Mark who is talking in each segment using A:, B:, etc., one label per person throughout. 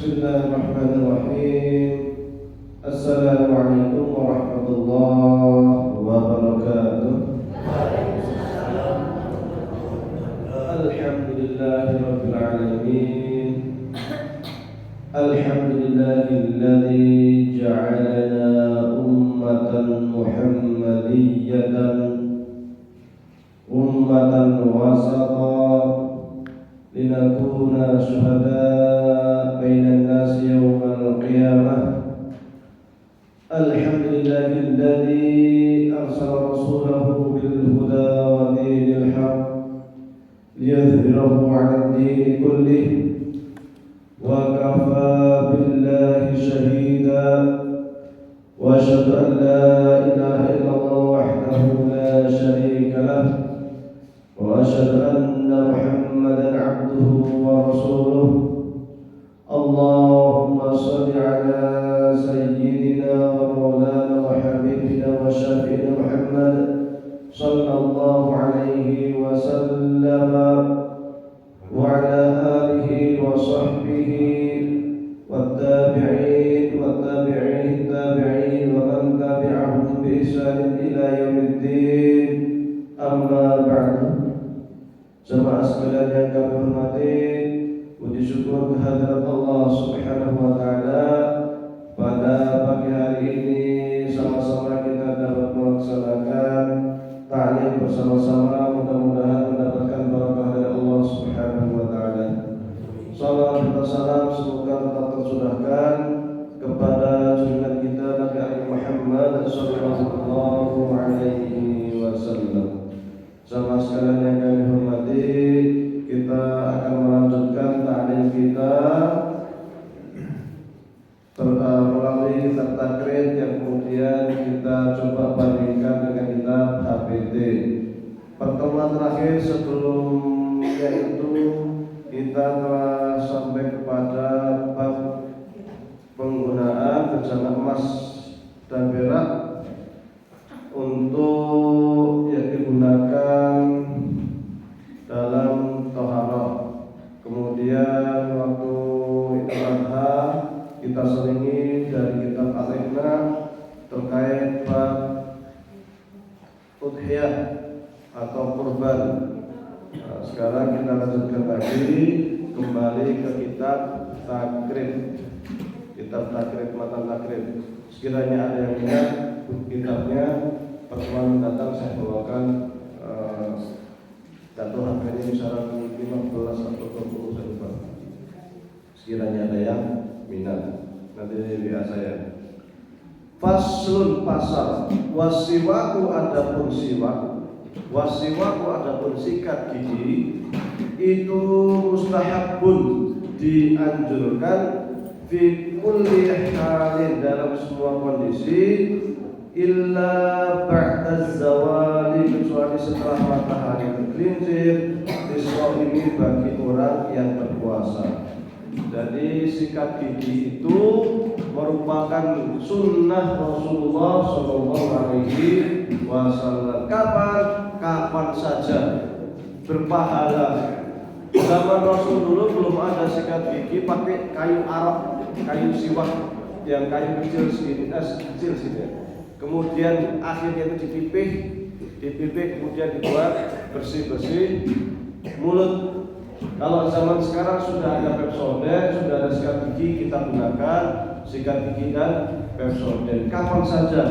A: Bismillahirrahmanirrahim. Assalamualaikum warahmatullahi wabarakatuh. Alhamdulillahirabbil alamin. Alhamdulillahilladzi ja'alana ummatan muhammadiyatan ummatan wasata linakuna syuhada bainan nasi yawmal qiyamah. Alhamdulillahilladzi arsala rasulahu bil huda wa dinil haq liyudhhirahu 'ala ad-din kullih wa kafaa billahi shahida wa asyhadu an la ilaha illallah wahdahu la syarika lah wa asyhadu anna Muhammadan 'abduhu wa rasuluh. Allahumma shalli 'ala sayyidina wa maulana wa habibina wa syafi'ina Muhammad sallallahu alaihi wa sallam wa 'ala alihi wa sahbihi wat-tabi'in wat-tabi'in tabi'in wa man tabi'ahum bi ihsan ila yaumiddin. Amma ba'du. Jemaah sekalian yang kami hormati, puji syukur kehadirat Allah Subhanahu wa taala. Pada pagi hari ini sama-sama kita dapat melaksanakan ta'lim bersama-sama, mudah-mudahan mendapatkan barakah dari Allah Subhanahu wa taala. Salawat dan salam semoga tetap tercurahkan kepada junjungan kita Nabi Muhammad sallallahu alaihi wasallam. Sama sekalian yang kami hormati, kita akan melanjutkan ta'lim kita melalui kitab Takrid yang kemudian kita coba bandingkan dengan kitab HPT. Pertemuan terakhir sebelumnya itu kita telah sampai kepada bab penggunaan bejana emas dan perak untuk yang digunakan dalam toharah. Kemudian waktu Idul Adha kita selingi dari kitab Al-Iqna terkait bab udhiyah atau kurban. Nah, sekarang kita lanjutkan lagi kembali ke kitab Takrid. Kitab Takrid, matan Takrid. Sekiranya ada yang ingat kitabnya, pertemuan mendatang saya bawakan jatuh harganya misalnya 15 atau 20 saya lupa. Sekiranya ada yang minat, nanti WA saya. Faslun pasal wasiwaku adapun siwak, wasiwaku adapun sikat gigi itu mustahabun dianjurkan fi kulli halin dalam semua kondisi illa ba'da zawali kecuali setelah matahari tergelincir ini bagi orang yang berpuasa. Jadi sikat gigi itu merupakan sunnah Rasulullah Shallallahu Alaihi Wasallam. Kapan saja berpahala. Zaman Rasul dulu belum ada sikat gigi pakai kayu Arab, kayu siwak yang kayu kecil segini, kecil segini. Kemudian akhirnya itu dipipih kemudian dibuat bersih mulut. Kalau zaman sekarang sudah ada Pepsodent, sudah ada sikat gigi, kita gunakan sikat gigi dan Pepsodent. Kapan saja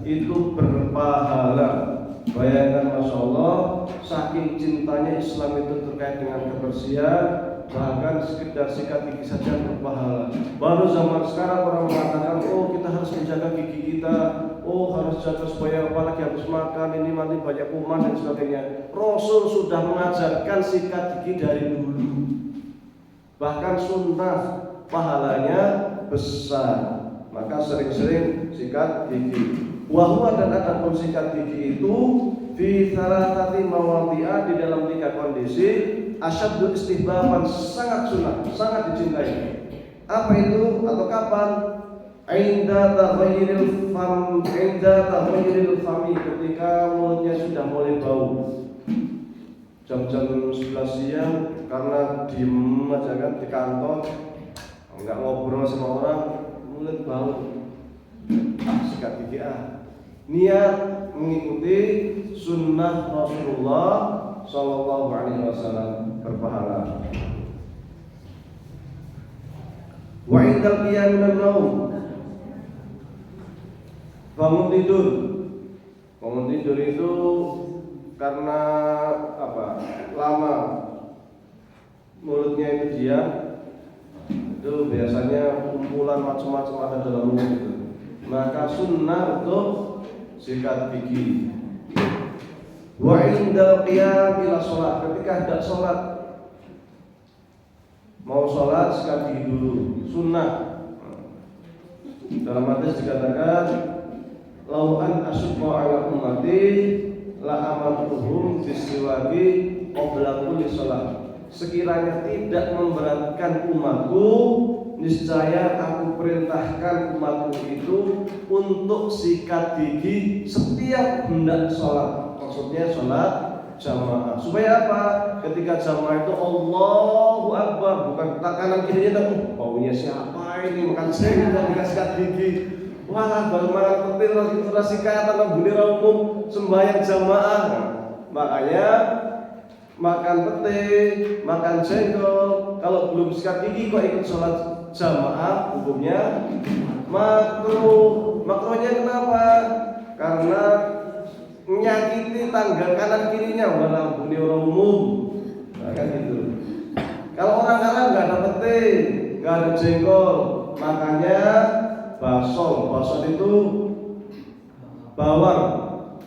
A: itu berpahala. Bayangkan, Masya Allah, saking cintanya Islam itu terkait dengan kebersihan, bahkan sekedar sikat gigi saja berpahala. Baru zaman sekarang orang mengatakan, oh kita harus menjaga gigi kita, oh harus jaga supaya apalagi habis makan ini nanti banyak kuman dan sebagainya. Rasul sudah mengajarkan sikat gigi dari dulu. Bahkan sunnah, pahalanya besar. Maka sering-sering sikat gigi. Wahwa dan adapun sikat gigi itu fi salatati mawadhi'a di dalam 3 kondisi asyaddu istihbaban, sangat sunnah, sangat dicintai. Apa itu atau kapan? Inda taghayyuril fami, ketika mulutnya sudah mulai bau. Jam-jam 11 siang karena diem aja kan di kantor, Enggak ngobrol sama orang, mulut bau. Sikat gigi Niat mengikuti sunnah Rasulullah Sallallahu Alaihi Wasallam berpahala. Wa indal qiyam minan naum, bangun tidur. Bangun tidur itu karena apa? Lama mulutnya itu diam, itu biasanya kumpulan macam-macam ada dalam mulut itu. Maka sunnah untuk sikat gigi. Wa indal qiyam ila sholat, ketika hendak sholat, mau sholat sikat gigi dulu, sunnah. Dalam hadis dikatakan, lau an asyqa ala ummati la amartuhum bisiwaki qabla kulli sholat. Sekiranya tidak memberatkan umatku, niscaya aku perintahkan umatku itu untuk sikat gigi setiap hendak sholat. Maksudnya sholat jamaah. Supaya apa? Ketika jamaah itu Allahu Akbar, bukan tak kanan kirinya tuh. Baunya siapa ini makan saya tidak sikat gigi. Wah, baru makan petir lagi sikat atau bunyi umum sembahyang jamaah. Makanya makan pete, makan jengkol, kalau belum sikat gigi kok ikut sholat jamaah, hukumnya makruh. Makruhnya kenapa? Karena menyakiti tangga kanan kirinya, walau bunyi umum. Nah, kan gitu. Kalau orang kanan nggak ada pete, nggak ada jengkol, makanya basol itu bawang.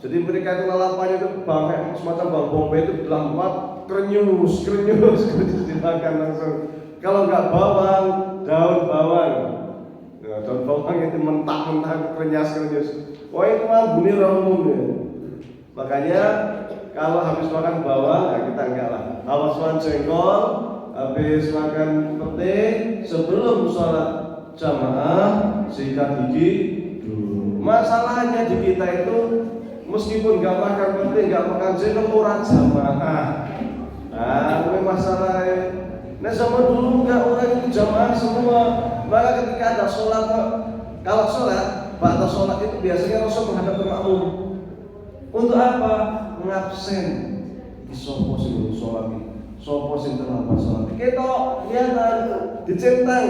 A: Jadi mereka itu lalapannya itu bawang semacam bawang bombay itu dilampat krenyus dimakan langsung. Kalau nggak bawang, daun bawang. Nah, daun bawang itu mentah krenyas. Wah itu mah bunyi umum ya. Makanya kalau habis makan bawang, ya kita enggak lah. Habis makan jengkol, habis makan pete, sebelum sholat jamaah sikat gigi dulu. Masalahnya di kita itu meskipun nggak makan pete, nggak makan jengkol, orang jamaah. Nah, ini masalahnya. Nah, zaman dulu nggak orang itu jamaah semua. Maka ketika ada sholat, kalau sholat, batas sholat itu biasanya Rasul menghadap ke makmum. Untuk apa? Ngabsen di sopo sing sholat ini, sopo sing terlambat sholat. Ketok, lihat dicentang.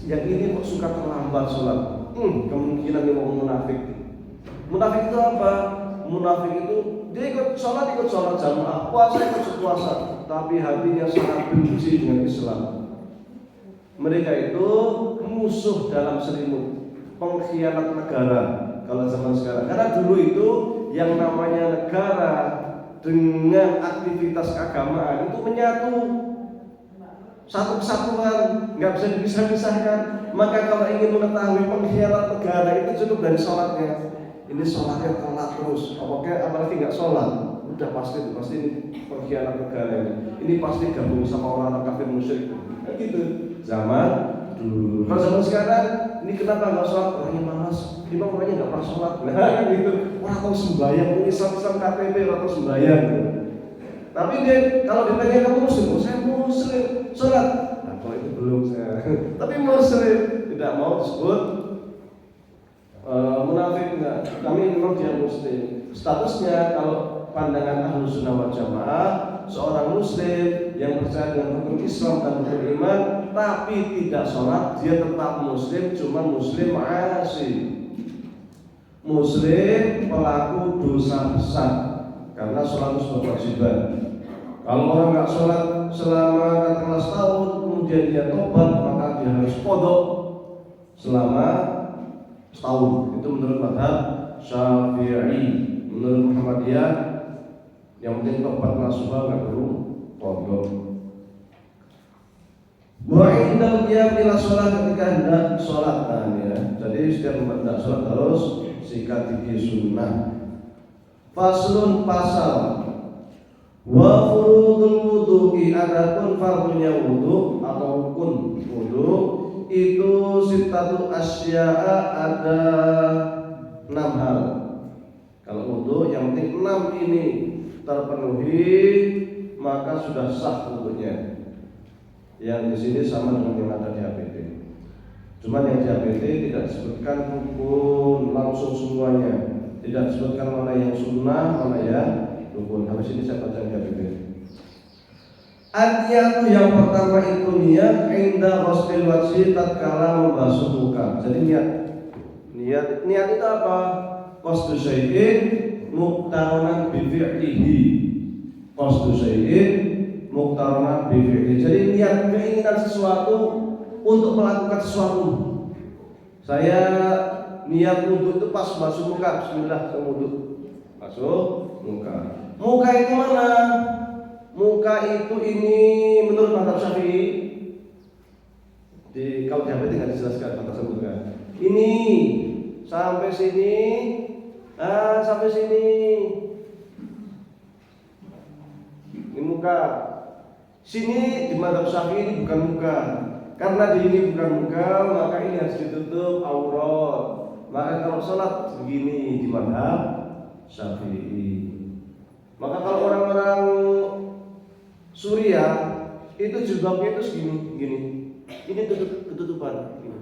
A: Yang ini kok suka terlambat sholat. Kemungkinan dia mau munafik. Munafik itu apa? Munafik itu dia ikut sholat jamaah, puasa ikut puasa, tapi hatinya sangat benci dengan Islam. Mereka itu musuh dalam selimut, pengkhianat negara kalau zaman sekarang. Karena dulu itu yang namanya negara dengan aktivitas keagamaan itu menyatu, satu kesatuan, nggak bisa dipisah-pisahkan. Maka kalau ingin mengetahui pengkhianat negara itu cukup dari sholatnya. Ini sholatnya telat terus, apalagi nggak sholat, udah pasti ini pengkhianat negara ini. Ini pasti gabung sama orang kafir musyrik. Kan gitu. Zaman dulu. Kalau zaman sekarang, ini kenapa nggak sholat? Orangnya malas. Ini makanya nggak pernah sholat. Nah, gitu. Wah, atau sembahyang, Islam KTP atau sembahyang. Tapi dia kalau ditanya kamu muslim, saya muslim, sholat. Nah, kalau itu belum saya. Tapi muslim tidak mau disebut munafik. Enggak. Kami memang dia muslim. Statusnya kalau pandangan Ahlus Sunnah wal Jamaah, seorang muslim yang percaya dengan hukum Islam dan beriman tapi tidak sholat, dia tetap muslim, cuma muslim asi. Muslim pelaku dosa besar karena sholat itu sebuah kewajiban. Kalau orang nggak sholat selama 14 tahun, kemudian dia tobat, maka dia harus kodok selama setahun. Itu menurut mazhab Syafi'i. Menurut Muhammadiyah, yang penting tobat nasuha nggak perlu kodok. Wa indal qiyam ila sholat, ketika hendak sholat. Nah, ya. Jadi setiap hendak sholat harus sikat gigi sunnah. Faslun pasal. Wa furudul wudu'i, adapun fardunya wudu atau rukun wudu itu sittatu asya'a, ada 6 hal. Kalau wudu yang penting 6 ini terpenuhi maka sudah sah wudunya. Yang di sini sama dengan yang ada di APT. Cuman yang di APT tidak disebutkan rukun langsung semuanya, tidak disebutkan mana yang sunnah, mana yang rukun. Habis ini saya baca di APT. An-niyatu yang pertama itu niat inda ghusl wajhi tatkala membasuh muka. Jadi niat itu apa? Qasdu syai'in muqtaronan bi fi'lihi. Qasdu syai'in muqtaronan bi fi'lihi. Jadi niat keinginan sesuatu untuk melakukan sesuatu. Saya niat wudhu itu pas basuh muka, bismillah saya wudhu. Basuh muka. Muka itu mana? Muka itu ini menurut mazhab Syafi'i. Kalau di HP tidak dijelaskan kata sebutkan. Ini sampai sini, sampai sini. Ini muka. Sini di mazhab Syafi'i ini bukan muka. Karena di ini bukan muka, maka ini harus ditutup aurat. Maka kalau sholat begini di mazhab Syafi'i. Maka kalau orang-orang Suriah itu jilbabnya itu segini, gini. Ini ketutupan. Ini.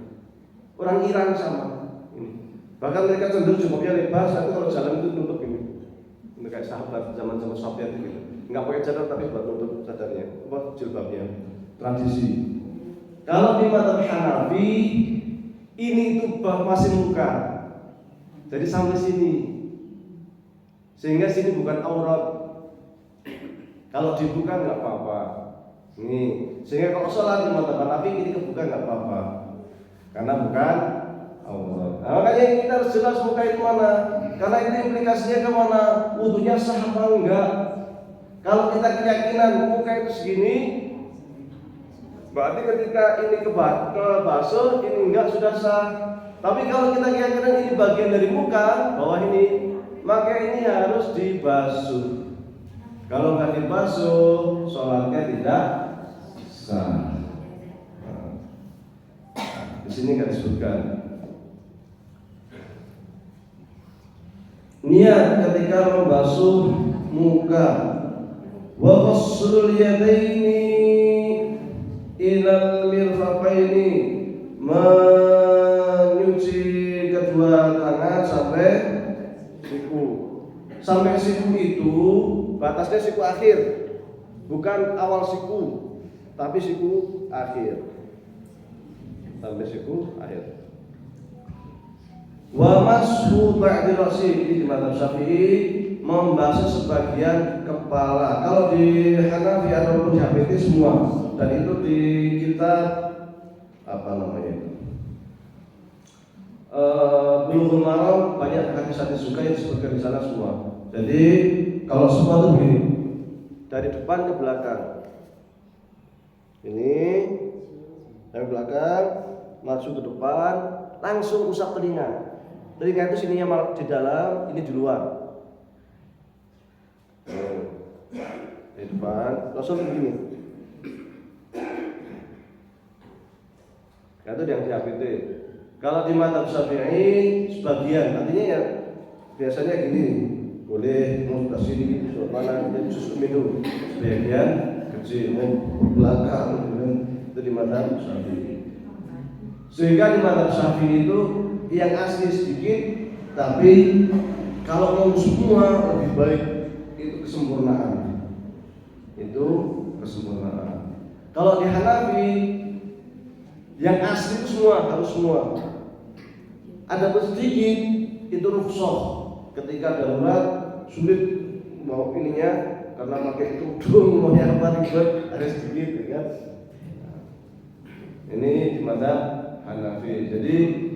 A: Orang Iran sama. Ini. Bahkan mereka cenderung jilbabnya lebar, tapi kalau jalan itu nutup ini. Ini kayak sahabat zaman-zaman Soviet gitu. Nggak pakai cadar tapi buat nutup cadarnya, buat jilbabnya. Tradisi. Kalau di mazhab Hanafi ini itu masih muka. Jadi sampai sini. Sehingga sini bukan aurat. Kalau dibuka nggak apa-apa. Ini sehingga kalau sholat di mazhab Hanafi ini kebuka nggak apa-apa. Karena bukan aurat. Nah, makanya kita harus jelas muka itu mana. Karena itu implikasinya kemana? Wudunya sah apa enggak? Kalau kita keyakinan muka itu segini, berarti ketika ini kebasuh, ini enggak sudah sah. Tapi kalau kita keyakinan ini bagian dari muka, bawah ini, maka ini harus dibasuh. Kalau nggak dibasuh, sholatnya tidak sah. Nah, di sini nggak disebutkan. Niat ketika membasuh muka, wa ghuslul yadaini ilal mirfaqaini, menyuci kedua tangan sampai siku. Sampai siku itu batasnya siku akhir, bukan awal siku, tapi siku akhir. Sampai siku akhir. Wa mashu ba'di ra'si, ini di mazhab Syafi'i membasuh sebagian kepala. Kalau di Hanafi ataupun di Hanafi semua, dan itu di kitab apa namanya itu? Bulughul Maram banyak hadis-hadis juga yang disebutkan di sana semua. Jadi kalau semua itu begini, dari depan ke belakang. Ini dari belakang, maju ke depan, langsung usap telinga. Telinga itu sininya di dalam, ini di luar. Di depan, langsung begini. Itu yang di APT. Kalau di mazhab Syafi'i sebagian, artinya ya biasanya gini, boleh mau ke sini, mana jadi justru minum sebagian kecil, mau belakang, itu di mazhab Syafi'i. Sehingga di mazhab Syafi'i itu yang asli sedikit, tapi kalau mau semua lebih baik, itu kesempurnaan. Itu kesempurnaan. Kalau di Hanafi yang asli itu semua, harus semua. Ada sedikit itu rukhsah. Ketika darurat sulit mau ininya karena pakai tudung mau yang apa ribet, ada sedikit, kan? Ini di mazhab Hanafi. Jadi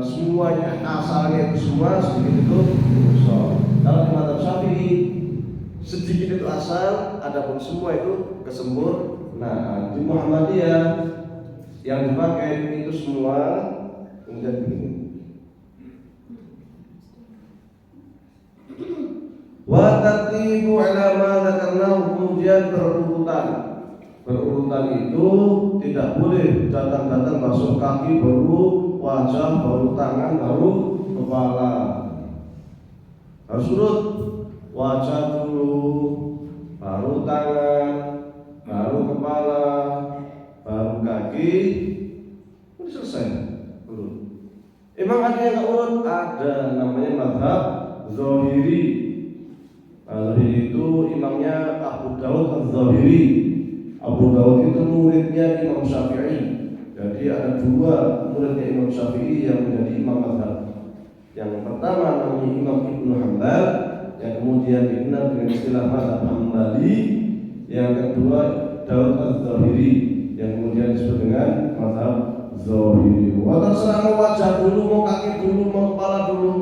A: semuanya asalnya itu semua sedikit itu rukhsah. Kalau di mazhab Syafi'i sedikit itu asal, adapun semua itu kesempurnaan. Di Muhammadiyah yang dipakai itu semua kemudian begini. Wa tartibu ala ma dzakarnahu, kemudian berurutan itu tidak boleh datang-datang masuk kaki baru wajah baru tangan baru kepala. Harus urut, wajah dulu, baru tangan, baru kepala, Emang ada yang nggak urut? Ada, namanya mazhab Zahiri. Zahiri itu imamnya Abu Dawud Az-Zahiri. Abu Dawud itu muridnya Imam Syafi'i. Jadi ada dua muridnya Imam Syafi'i yang menjadi imam mazhab. Yang pertama namanya Imam Ibnu Hanbal, yang kemudian dikenal dengan istilah mazhab Hambali. Yang kedua Dawud Az-Zahiri, yang kemudian disebut dengan mazhab Zahiri. Wah, terserah mau wajah dulu, mau kaki dulu, mau kepala dulu,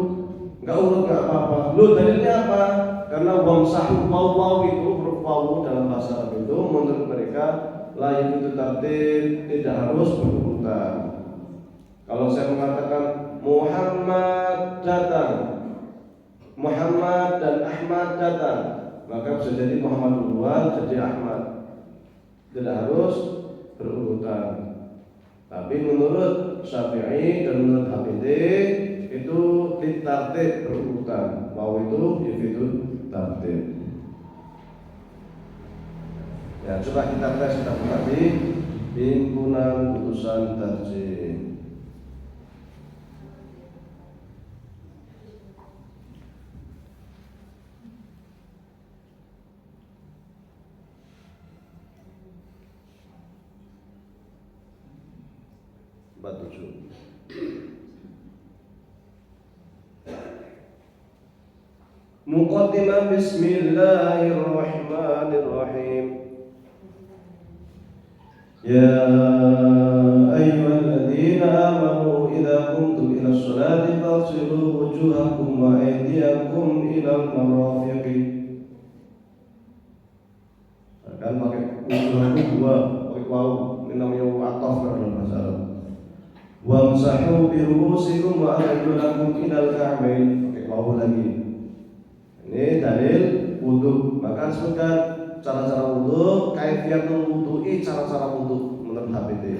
A: nggak urut nggak apa-apa. Lu dalilnya apa? Karena wamsahu waw itu huruf waw dalam bahasa Arab itu menurut mereka lain itu tertib, tidak harus berurutan. Kalau saya mengatakan Muhammad datang, Muhammad dan Ahmad datang, maka bisa jadi Muhammad duluan, jadi Ahmad. Tidak harus berurutan. Tapi menurut Syafi'i dan menurut Hafidhi itu ditartib berurutan. Waw itu tartib. Ya, coba kita tes, kita buka di himpunan putusan tarjih. Bab 7. Muqaddimah Bismillahirrahmanirrahim. Ya ayyuhalladzina amanu idza qumtum ila sholati faghsilu wujuhakum wa aydiyakum ilal marafiqi. Kan pakai wujuhakum dua, pakai waw, ini namanya ataf dalam bahasa Arab. Wamsahu bi ru'usikum wa arjulakum ilal ka'bayn, pakai waw lagi. Ini dalil wudu. Maka sebutkan cara-cara wudu, kaifiyatul wudu'i, cara-cara wudu menurut Hafidhi.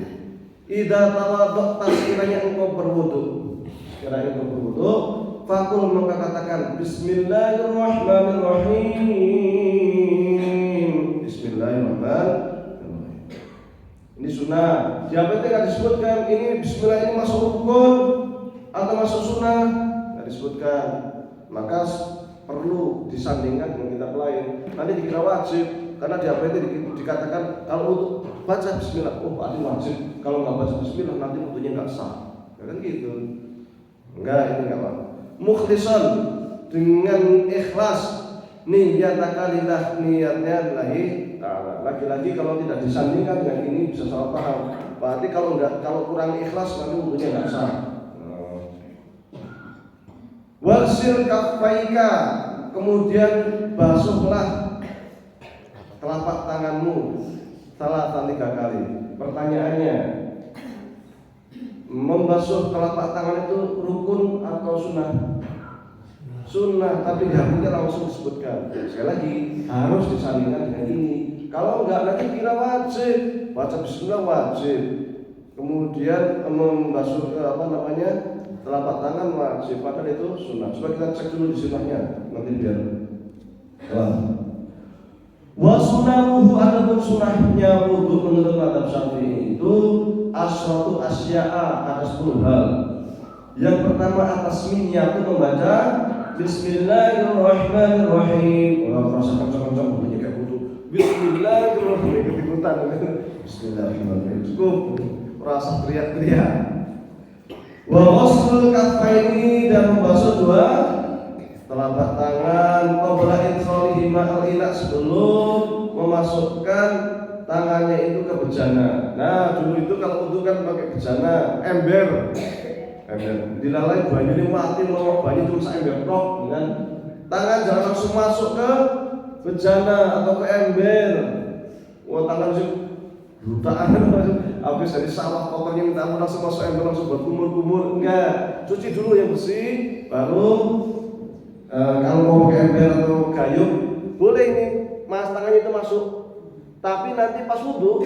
A: Idza tawaddatta, sekiranya engkau berwudu, fakul maka katakan Bismillahirrahmanirrahim. Bismillahirrahmanirrahim. Ini sunnah. Di Hafidhi nggak disebutkan ini Bismillah ini masuk rukun atau masuk sunnah, nggak disebutkan. Maka perlu disandingkan dengan kitab lain. Nanti dikira wajib, karena di apa itu dikatakan kalau untuk baca Bismillah, oh berarti wajib. Kalau nggak baca Bismillah nanti wudunya nggak sah. Kan gitu? Enggak, ini nggak apa. Mukhlisan, dengan ikhlas, niyataka lillah, niatnya lillahi ta'ala. Lagi-lagi kalau tidak disandingkan dengan ini bisa salah paham. Berarti kalau kurang ikhlas nanti wudunya nggak sah. Wasil kaffaika, kemudian basuhlah telapak tanganmu salatan 3 kali. Pertanyaannya, membasuh telapak tangan itu rukun atau sunnah? Sunnah, tapi di hadisnya langsung disebutkan. Sekali lagi harus disandingkan dengan ini. Kalau enggak nanti kira wajib, baca Bismillah wajib. Kemudian membasuh telapak tangan wajib, padahal itu sunnah. Coba kita cek dulu di sunnahnya, nanti biar wa sunnahu, adapun sunnahnya wudu menurut mazhab Syafi'i itu asyratu asya'a, ada 10 hal. Yang pertama atas minyak itu membaca Bismillahirrahmanirrahim. Orang merasa kencang-kencang bunyi kayak wudu. Bismillahirrahmanirrahim, ikutan. Bismillahirrahmanirrahim. Cukup merasa teriak-teriak. Wa ghuslul kaffaini, dan membasuh 2 telapak tangan qabla idkhalihima al-ina, sebelum memasukkan tangannya itu ke bejana. Nah, dulu itu kalau wudu kan pakai bejana, ember. Dilalai banyu ini mati mau banyu cuma seember tok, kan? Tangan jangan langsung masuk ke bejana atau ke ember. Wah, tangan sih jutaan habis dari sawah kotornya minta ampun langsung masuk ember, langsung buat kumur-kumur. Enggak, cuci dulu yang bersih, baru kalau mau pakai ember atau gayung boleh ini mas tangannya itu masuk. Tapi nanti pas wudu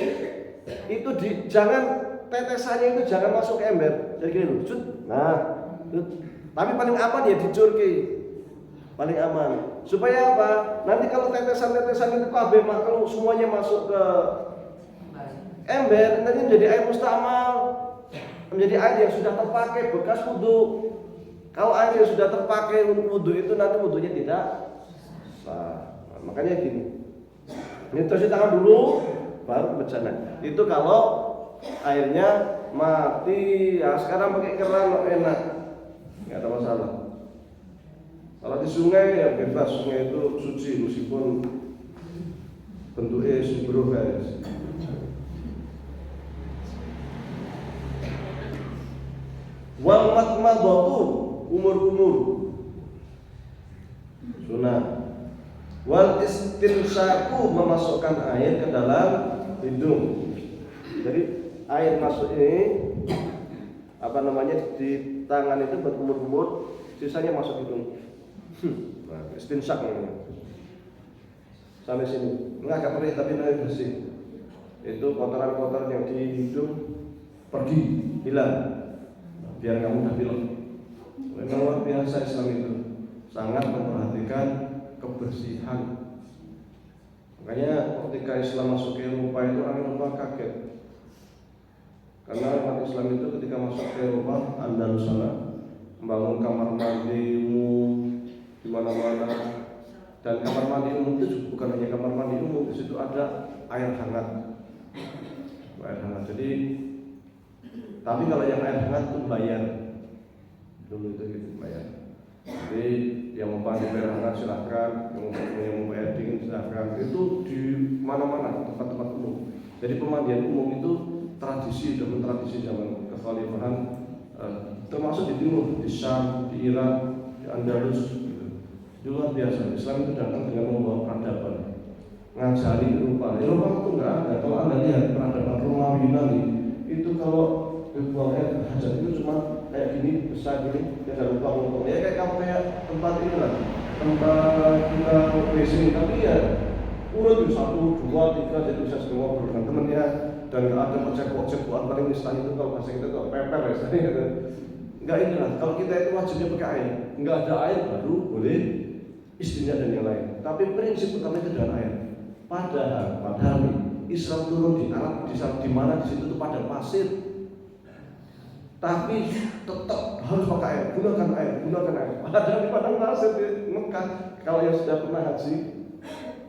A: itu jangan tetesannya itu jangan masuk ke ember. Jadi gini loh, nah, tapi paling aman ya dicurki, paling aman. Supaya apa? Nanti kalau tetesan-tetesan itu kabeh kalau semuanya masuk ke ember, nanti menjadi air mustamal. menjadi air yang sudah terpakai bekas wudhu. Kalau air yang sudah terpakai wudhu itu nanti wudhunya tidak sah. Makanya gini, ini cuci tangan dulu baru bencana. Itu kalau airnya mati. Ya sekarang pakai keran enak, nggak ada masalah. Kalau di sungai ya bebas, sungai itu suci meskipun bentuknya subur guys. Wal matmadatu umur sunnah. Wal istinsyaku memasukkan air ke dalam hidung. Jadi air masuk ini di tangan itu buat umur, sisanya masuk hidung. Nah, istinsyak namanya. Sampai sini. Enggak agak perih tapi nanti bersih. Itu kotoran-kotoran yang di hidung pergi, hilang. Biar nggak mudah pilek. Memang luar biasa Islam itu, sangat memperhatikan kebersihan. Makanya ketika Islam masuk ke Eropa itu orang Eropa kaget, karena umat Islam itu ketika masuk ke Eropa, Andalus sana membangun kamar mandi umum di mana-mana, dan kamar mandi umum itu bukan hanya kamar mandi umum, di situ ada air hangat. Jadi tapi kalau yang air hangat itu bayar. Dulu itu gitu bayar. Jadi yang mau mandi air hangat silahkan, yang mau air dingin silahkan. Itu di mana-mana tempat-tempat umum. Jadi pemandian umum itu tradisi zaman kekhalifahan, termasuk di timur, di Syam, di Irak, di Andalus. Gitu. Luar biasa. Islam itu datang dengan membawa peradaban, ngajari Eropa itu nggak ada. Kalau Anda lihat peradaban Romawi Yunani itu kalau buang air hajat itu cuma kayak gini, besar gini, dia nggak lupa. Ya kayak kamu kayak tempat ini lah, tempat kita WC, tapi ya urut 1, 2, 3 jadi bisa semua ngobrol dengan temennya, dan nggak ada cekok-cekokan. Paling istilahnya itu kalau bahasa kita tuh peper ya istilahnya gitu. Nggak ini lah, kalau kita itu wajibnya pakai air, nggak ada air baru boleh istinja dan yang lain. Tapi prinsip utama itu dengan air. Padahal Islam turun di Arab, di mana di situ tuh pada pasir. Tapi tetap harus pakai air, gunakan air. Padahal di padang pasir di Mekah, kalau yang sudah pernah haji,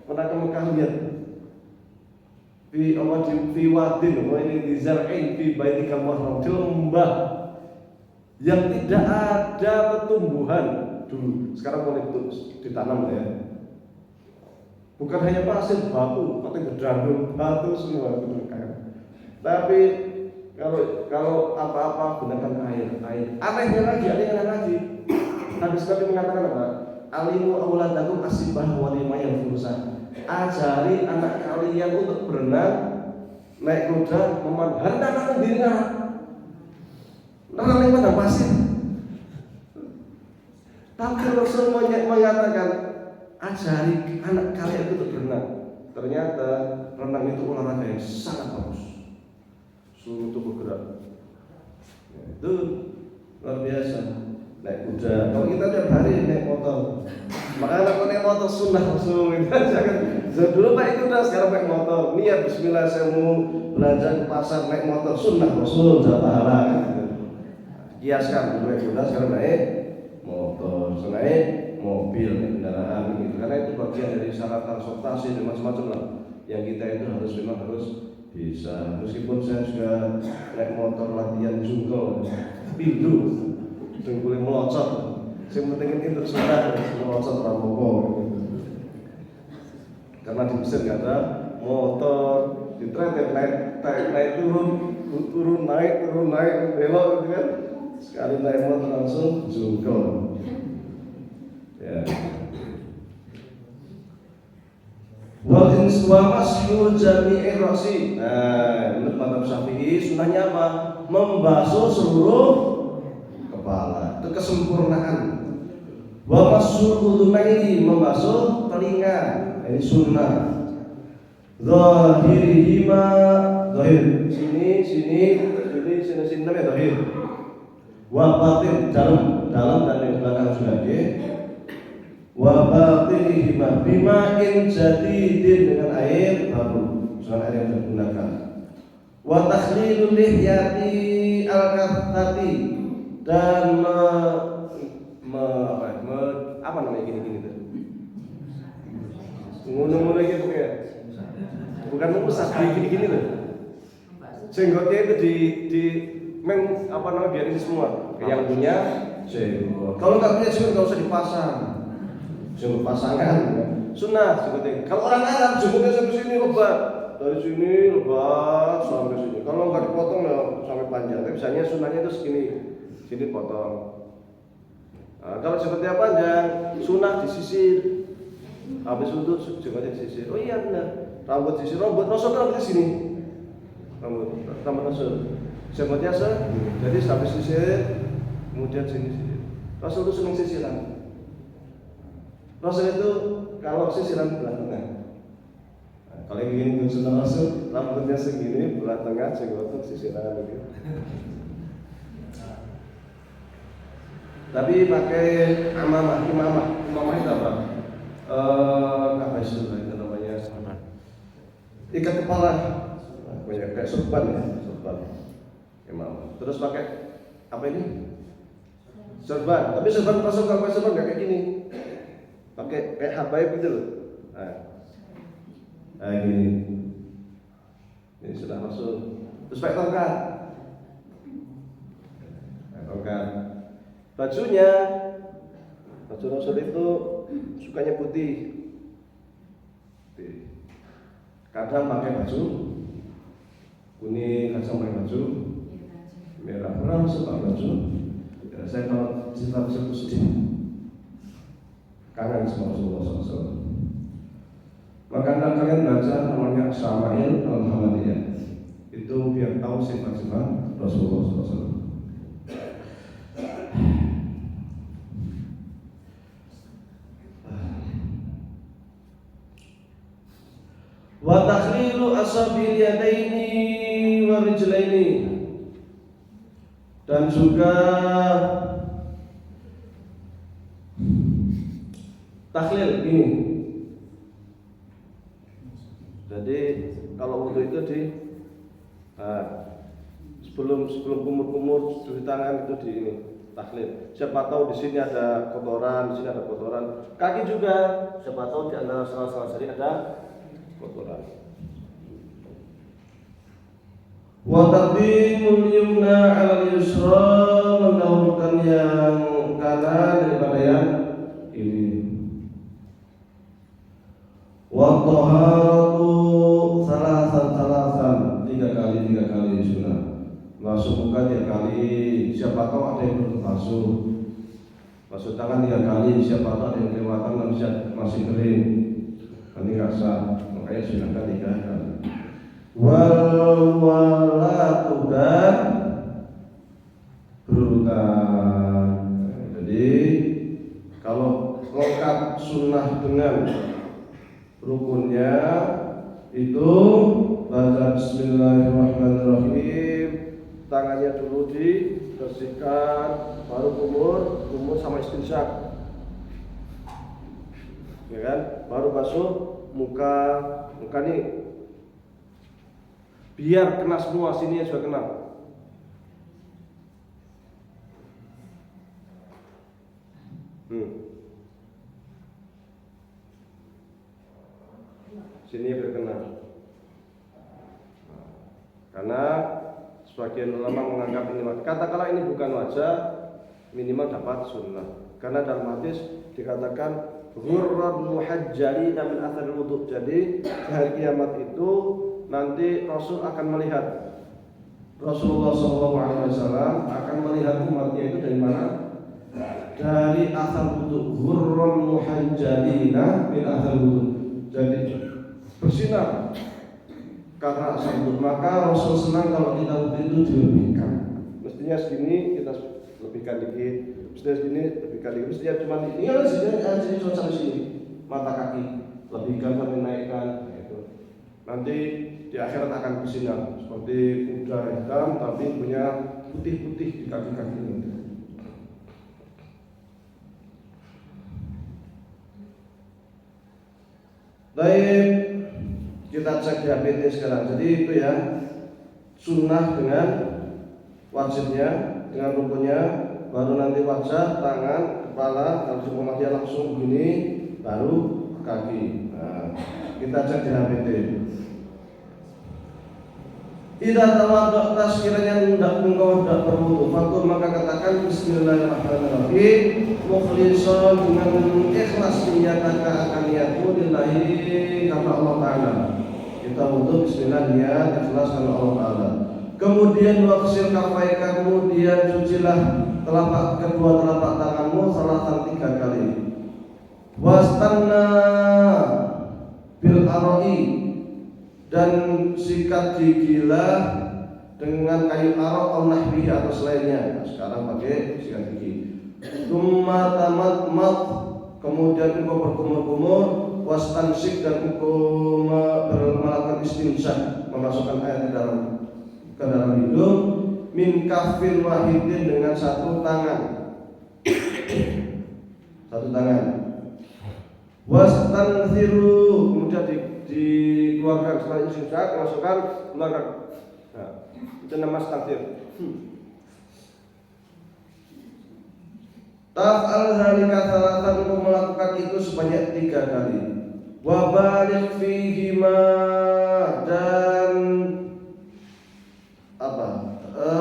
A: pernah ke Mekah lihat di wadin, ini di zar'in fi baitikal muharram, di lembah yang tidak ada pertumbuhan dulu. Sekarang boleh ditanam ya. Bukan hanya pasir, batu, tapi berjandung batu semua itu kan. Tapi kalau apa-apa gunakan air. Anehnya lagi. Nabi sekali mengatakan apa? Alimu auladakum asibah walima yang furusan. Ajari anak kalian untuk berenang, naik kuda, memanah. Harus diri Nang di padang pasir. Tapi Rasul mengatakan ajari anak kalian untuk berenang. Ternyata renang itu olahraga yang sangat bagus. Suruh tubuh gerak. Itu luar biasa. Naik kuda. Kalau kita tiap hari naik motor, makanya kalau naik motor sunnah langsung. Jangan dulu naik kuda, sekarang naik motor. Niat Bismillah saya mau belanja ke pasar naik motor, sunnah Rasul, dapat pahala. Kiaskan dulu naik kuda, sekarang naik motor, naik mobil, naik kendaraan gitu. Karena itu bagian dari syarat transportasi dan macam-macam lah. Yang kita itu memang harus bisa. Meskipun saya juga naik motor latihan jungkel, pindu, jungkulnya melocot. Yang penting itu sudah melocot rapopo. Karena di Mesir nggak ada motor, di trek naik turun naik belok gitu kan. Sekali naik motor langsung jungkel. Ya. Wal inswa mashu jami'i ra'si. Nah, menurut mazhab Syafi'i sunahnya apa? Membasuh seluruh kepala. Itu kesempurnaan. Wa mashu udhunaini, membasuh telinga. Ini sunnah. Zahirihima, zahir. Sini namanya zahir. Wa batin, dalam dan yang belakang juga wa batinihima bima'in jadidin, dengan air baru, dengan air yang digunakan. Wa takhlilul lihyati al-kathati, dan apa namanya gini tuh? Ngono-ngono iki pokoknya. Bukan mengusap gini loh. Jenggotnya itu di apa namanya, biarin semua. Yang punya jenggot. Kalau nggak punya jenggot nggak usah dipasang. Jenggot pasangan, sunnah jenggotnya. Kalau orang Arab jenggotnya sampai sini lebat, dari sini lebat sampai sini. Kalau nggak dipotong ya sampai panjang. Tapi biasanya sunnahnya itu segini, sini potong. Nah, kalau jenggotnya panjang, sunnah disisir. Habis wudhu jenggotnya disisir. Oh iya benar. Rambut disisir, Rasul rambut di sini. Rambut Rasul. Jenggotnya jadi sampai sisir, kemudian sini sisir. Rasul itu senang sisiran. Rasul itu kalau sisiran belah tengah. Nah, kalau ingin sunnah Rasul, rambutnya segini, belah tengah, jenggotnya sisiran gitu. Tapi pakai imamah itu apa? Apa itu namanya? Ikat kepala, kayak sorban ya, sorban. Imam. Terus pakai apa ini? Sorban. Tapi sorban Rasul kalau pakai sorban nggak kayak gini. Pakai kayak habaib gitu loh. Nah gini. Ini sudah Rasul. Terus pakai tongkat. Tongkat. Bajunya, baju Rasul itu sukanya putih. Kadang pakai baju kuning, kadang pakai baju merah. Pernah suka baju. Ya, saya kalau cerita itu sedih. Kangen sama Rasulullah SAW. Maka kalian baca namanya Syama'il Al-Hamadiyah. Itu biar tahu sifat-sifat Rasulullah SAW. Wa takhlilu asabil yadaini wa rijlaini, dan juga takhlil ini. Jadi kalau wudhu itu sebelum kumur-kumur cuci tangan itu di ini takhlil. Siapa tahu di sini ada kotoran, di sini ada kotoran. Kaki juga, siapa tahu di antara sela-sela jari ada kotoran. Wa taqdimul yumna 'ala al-yusra, mendahulukan yang kanan daripada yang kiri. Wa taharatu salasan, 3 kali sunnah. Basuh muka 3 kali, siapa tahu ada yang belum basuh. Basuh tangan 3 kali, siapa tahu ada yang kelewatan dan masih kering. Nanti nggak sah, makanya sunahkan 3 kali. Wal walatu, dan berurutan. Jadi kalau lengkap sunnah dengan rukunnya itu baca Bismillahirrahmanirrahim, tangannya dulu dibersihkan, baru kumur sama istinsyak, ya kan? Baru basuh muka nih biar kena semua, sini juga kena. Sini berkena. Karena sebagian ulama menganggap ini, katakanlah ini bukan wajah, minimal dapat sunnah. Karena dalam hadis dikatakan ghurran muhajjalina min athar wudhu. Jadi di hari kiamat itu nanti Rasul akan melihat, Rasulullah SAW akan melihat umatnya itu dari mana? Dari athar wudhu. Ghurran muhajjalina min athar wudhu. Jadi bersinar karena asal wudhu. Maka Rasul senang kalau kita wudhu itu dilebihkan. Mestinya segini kita lebihkan dikit, mestinya segini lebihkan dikit. Mestinya cuma ini sini cuma sampai sini, mata kaki lebihkan sampai naikkan. Nanti di akhirat akan bersinar seperti kuda hitam tapi punya putih-putih di kaki-kaki. Baik, kita cek di HPT sekarang. Jadi itu ya, sunnah dengan wajibnya, dengan rukunnya, baru nanti wajah, tangan, kepala, kalau dia langsung begini, baru kaki. Nah, kita cek di HPT. Idza tawadda sekiranya engkau hendak berwudu, fakul maka katakan bismillahirrahmanirrahim, mukhlishon dengan ikhlas niataka akan niatmu lillahi karena Allah Taala. Kita wudu bismillah niat ikhlas karena Allah Taala. Kemudian waghsil kafaika, kemudian cucilah kedua telapak tanganmu salatan 3 kali. Wastanna bil arai, dan sikat gigilah dengan kayu arok atau nahwi atau selainnya. Nah, sekarang pakai sikat gigi. Tsumma tamatmat, kemudian engkau berkumur-kumur, wastansik, dan engkau melakukan istinsak, memasukkan air ke dalam hidung, min kafin wahidin, dengan satu tangan. Wastanziru, kemudian dikeluarkan setelah istinsak, masukkan, keluarkan. Nah, itu nama stanzir. Taf'al zalika salatan, untuk melakukan itu sebanyak 3 kali. Wa baligh fihi ma, dan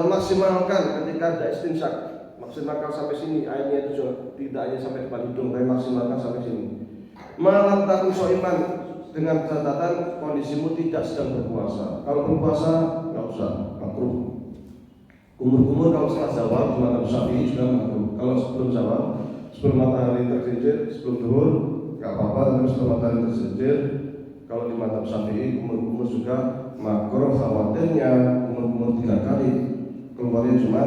A: maksimalkan ketika ada istinsak. Maksimalkan sampai sini, airnya itu tidak hanya sampai depan hidung, tapi maksimalkan sampai sini. Malam takun soiman, dengan catatan kondisimu tidak sedang berpuasa. Kalau berpuasa nggak usah, makruh. Kumur-kumur kalau setelah zawal di mazhab Syafi'i juga makruh. Kalau sebelum zawal, sebelum matahari tergelincir, sebelum zuhur nggak apa-apa. Tapi sebelum matahari tergelincir, kalau di mazhab Syafi'i kumur-kumur juga makruh. Khawatirnya kumur-kumur 3 kali, keluarnya cuma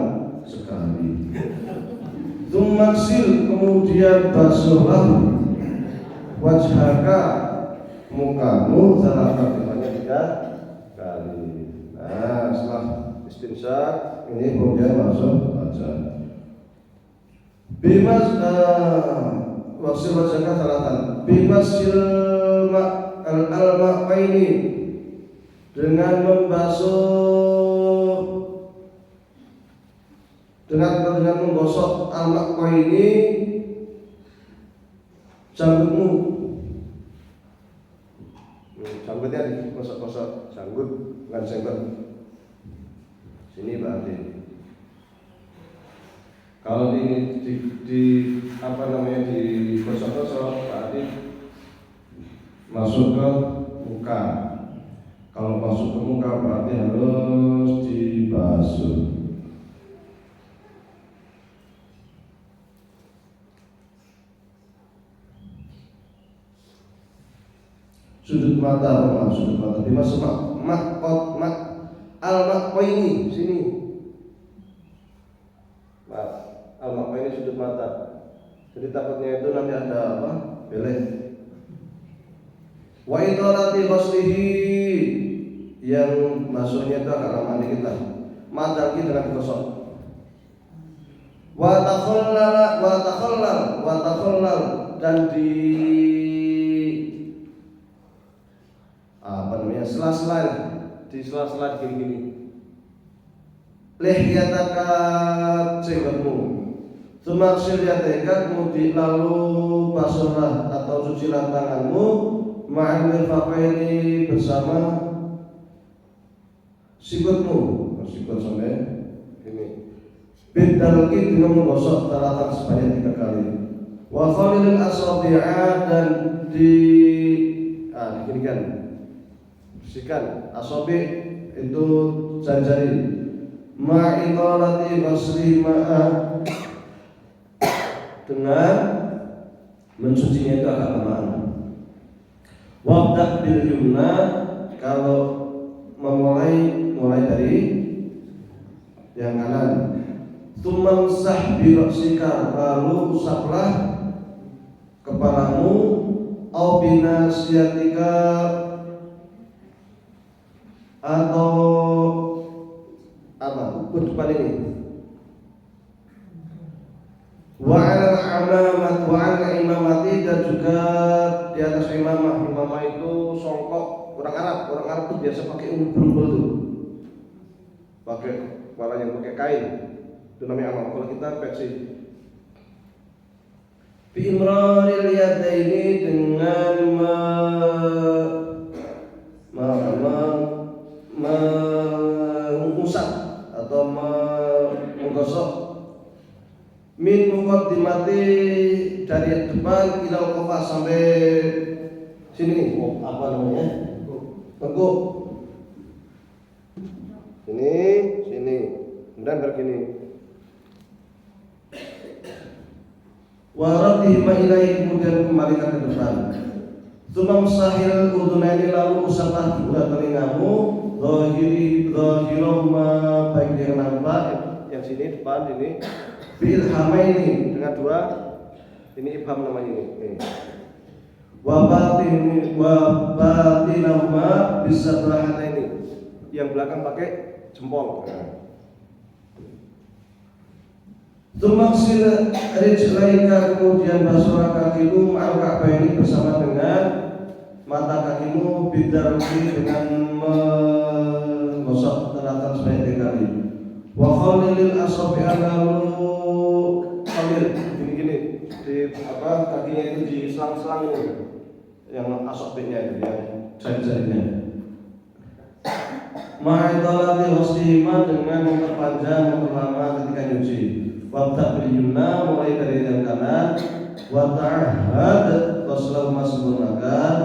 A: sekali. Tumaksil, kemudian basuhlah wajhaka, mukamu, salah kalimatnya 3 kali. Nah, setelah istinsak ini kemudian masuk wajah. Bimas waksil wajhaka salatan. Bimasil al-ma'aini, dengan membasuh, dengan menggosok al-ma'aini janggutmu. Janggutnya digosok-gosok, janggut bukan jenggot. Sini berarti. Kalau digosok-gosok berarti masuk ke muka. Kalau masuk ke muka berarti harus dibasuh. Sudut mata, sudut mata. Dimasuk al-maqaini sini. Al-maqaini sudut mata. Jadi takutnya itu nanti ada apa? Beleh. Wa idharati ghuslihi, yang masuknya itu agak lama dikit lah. Madalki dengan digosok. Wa takhallal, dan sela-sela, di sela-sela gini-gini. Lihyataka, jenggotmu. Sumaksil yadeka, kemudian lalu basuhlah atau cucilah tanganmu, ma'al mirfaqaini, bersama sikutmu. Sikut sampai ini. Bidalki, dengan menggosok talatan sebanyak 3 kali. Wa khalilil asabi'a, dan diginikan, bersihkan asabi itu jari-jari. Ma'idhalati ghusli ma'a, dengan mencucinya itu agak lamaan. Wabda bil yumna, kalau mulai dari yang kanan. Tumamsah bi ra'sika, lalu usaplah kepalamu. Au binasiyatika, atau apa? Depan ini. Wa 'ala imamati, dan juga di atas imamah. Imamah itu songkok. Orang Arab itu biasa pakai umbul tuh. pakai kepala yang pakai kain, itu namanya amal. Kalau kita versi Imranil yadaini dengan mengusap atau menggosok min muqaddimati dari depan ilal qafas sampai sini. Oh, apa namanya? Tengkuk. Sini. Kemudian begini. Waradhi ma'ilai, kemudian kembalikan ke depan. Tsumma sahil udunaini, lalu usaplah kedua telingamu, zahirahuma, baik yang nampak, yang sini depan ini, bil hamaini, dengan dua ini ibham namanya ini. Wa batinahuma bisabahataini, yang belakang pakai jempol. Tumaksil rijlaika, kemudian basuhlah kakimu al-ka'baini, bersama dengan mata kakimu, bidarbi, dengan menggosok telapak sebanyak 3 kali. Wa khalilil asabi'a, lalu khalil gini di kakinya itu di selang-selang ini, yang asabi'nya itu, yang jari-jarinya. Ma'idalati wasdihima, dengan memperpanjang, memperlama ketika nyuci. Wabda bil yumna, mulai dari yang kanan. Wa ta'ahad, waslahuma, sempurnakan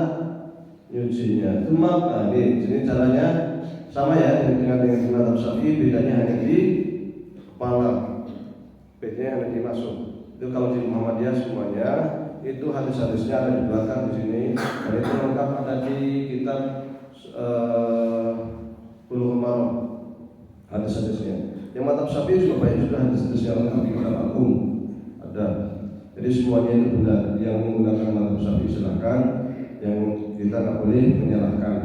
A: nyucinya. Cuma ini caranya sama ya dengan mazhab Syafi'i, bedanya hanya di kepala, bedanya hanya di masuk. Itu kalau di Muhammadiyah semuanya itu hadis-hadisnya ada di belakang di sini, dan itu lengkap ada di kitab Bulughul Maram hadis-hadisnya. Yang mazhab Syafi'i juga banyak juga hadis-hadis yang lengkap di kitab Agung ada. Jadi semuanya itu benar. Yang menggunakan mazhab Syafi'i silakan, yang kita nggak boleh menyalahkan.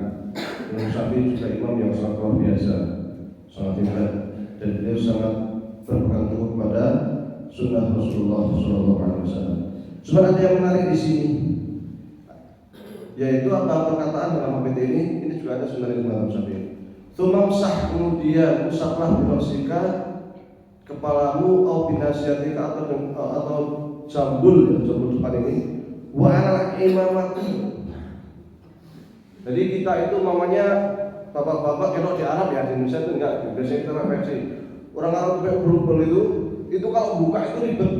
A: Imam Syafi'i juga imam yang sangat luar biasa, sangat hebat, dan beliau sangat berpegang teguh kepada sunnah Rasulullah SAW. Cuma ada yang menarik di sini, yaitu apa perkataan dalam hadits ini juga ada sunnah dari mazhab Syafi'i. Tumamsah, kemudian usaplah birosika, kepalamu, au binasiatika, atau jambul depan ini, wa ala imamati. Jadi kita itu mamanya bapak-bapak, kalau di Arab ya, di Indonesia itu enggak, biasanya kita refleksi. Orang Arab pakai berubel itu kalau buka itu ribet.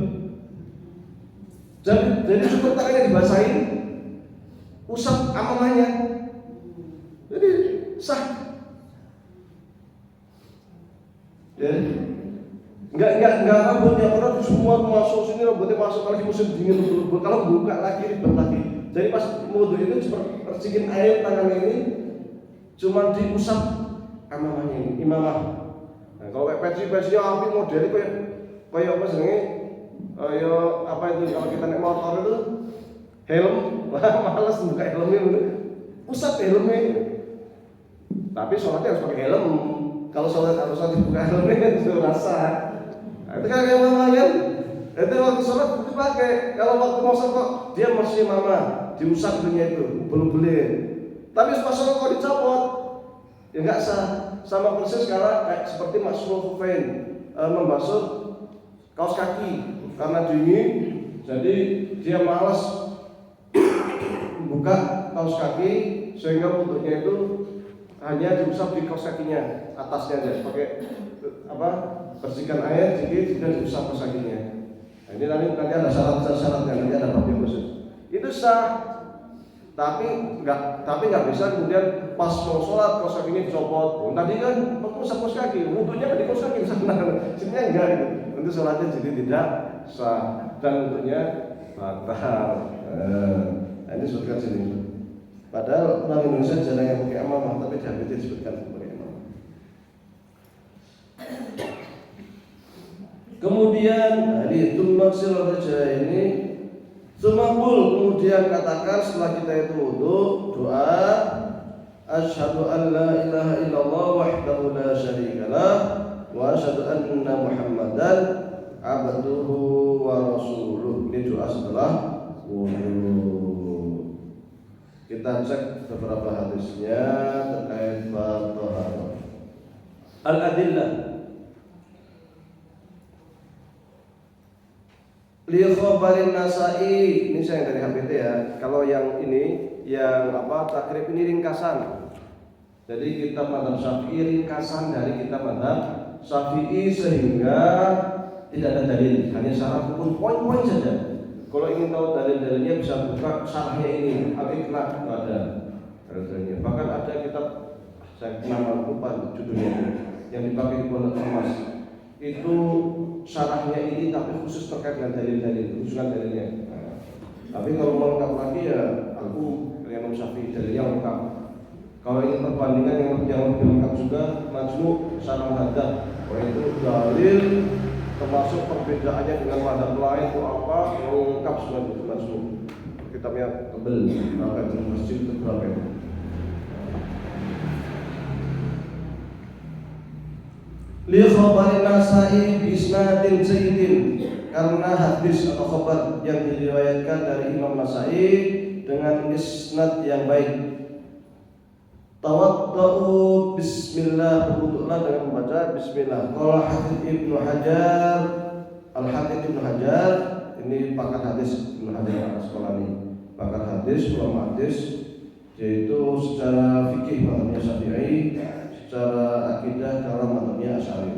A: Jadi cukup tangannya dibasahin, usap amanahnya, jadi sah. Ya, enggak rambutnya orang semua masuk sini, rambutnya masuk lagi musim dingin, kalau buka lagi ribet lagi. Jadi pas wudu itu percikin air tangan ini cuma diusap amamahnya ini, imamah. Nah, kalau kayak peci-pecinya api model kayak apa sih? Kayak apa itu kalau kita naik motor itu helm, males buka helmnya itu. Usap helmnya. Tapi sholatnya harus pakai helm. Kalau sholat dibuka helmnya itu rasa. Nah, itu kan kayak mama kan? Itu waktu sholat dipakai. Kalau waktu mau sholat kok dia masih mama diusap dunia itu, belum beli. Tapi pas sholat kok dicopot, ya nggak sah. Sama persis sekarang kayak seperti Masrul Hufain membasuh kaos kaki karena dingin, jadi dia malas buka kaos kaki sehingga bentuknya itu hanya diusap di kaos kakinya, atasnya aja pakai bersihkan air sedikit dan diusap kaos kakinya. Nah, ini nanti ada syarat-syaratnya, nanti ada bab yang khusus. Itu sah, tapi nggak bisa kemudian pas mau sholat kaos kakinya dicopot. Tadi kan usap kaos kaki, wudunya kan di kaos kaki sana, sini enggak gitu. Untuk sholatnya jadi tidak sah dan untuknya batal. Nah, ini disebutkan sini. Padahal orang Indonesia jarang yang pakai amamah, tapi di hadits disebutkan pakai amamah. Kemudian itu maksil ini sumakul, kemudian katakan setelah kita itu wudu, doa asyhadu an la ilaha illallah wahdahu la syarikalah wa asyhadu anna Muhammadan abduhu wa rasuluh. Ini doa setelah wudu. Kita cek beberapa hadisnya terkait bab taharah. Al-adillah li khabarin Nasa'i, ini saya dari HPT ya. Kalau yang ini yang takrib ini ringkasan. Jadi kita mazhab Syafi'i ringkasan dari kita mazhab Syafi'i sehingga tidak ada dalil, hanya syarat pun poin-poin saja. Kalau ingin tahu dalil-dalilnya bisa buka syarahnya ini, Al-Iqna itu ada dalilnya. Bahkan ada kitab saya nama lupa judulnya yang dipakai di Pondok Emas. Itu syarahnya ini tapi khusus terkait dengan dalil-dalil, khususan dalilnya. Tapi kalau mau lengkap lagi ya aku Imam Syafi'i dalilnya lengkap. Kalau ingin perbandingan yang lebih lengkap juga Majmu' Syarah Hadad, itu dalil termasuk perbedaannya dengan mazhab lain itu apa lengkap semua itu Majmu'. Kitabnya tebel, berapa itu masjid itu berapa itu? Li khabari Nasa'i bisnadin sayyidin, karena hadis atau khabar yang diriwayatkan dari Imam Nasa'i dengan isnad yang baik. Tawadda'u bismillah, berwudu'lah dengan membaca bismillah. Qala Hafidz Ibnu Hajar, Al-Hafidz Ibnu Hajar, ini pakar hadis Ibnu Hajar Al-Asqalani, pakar hadis, ulama hadis, yaitu secara fikih mazhabnya Syafi'i, secara akidah dalam mazhabnya Asy'ari.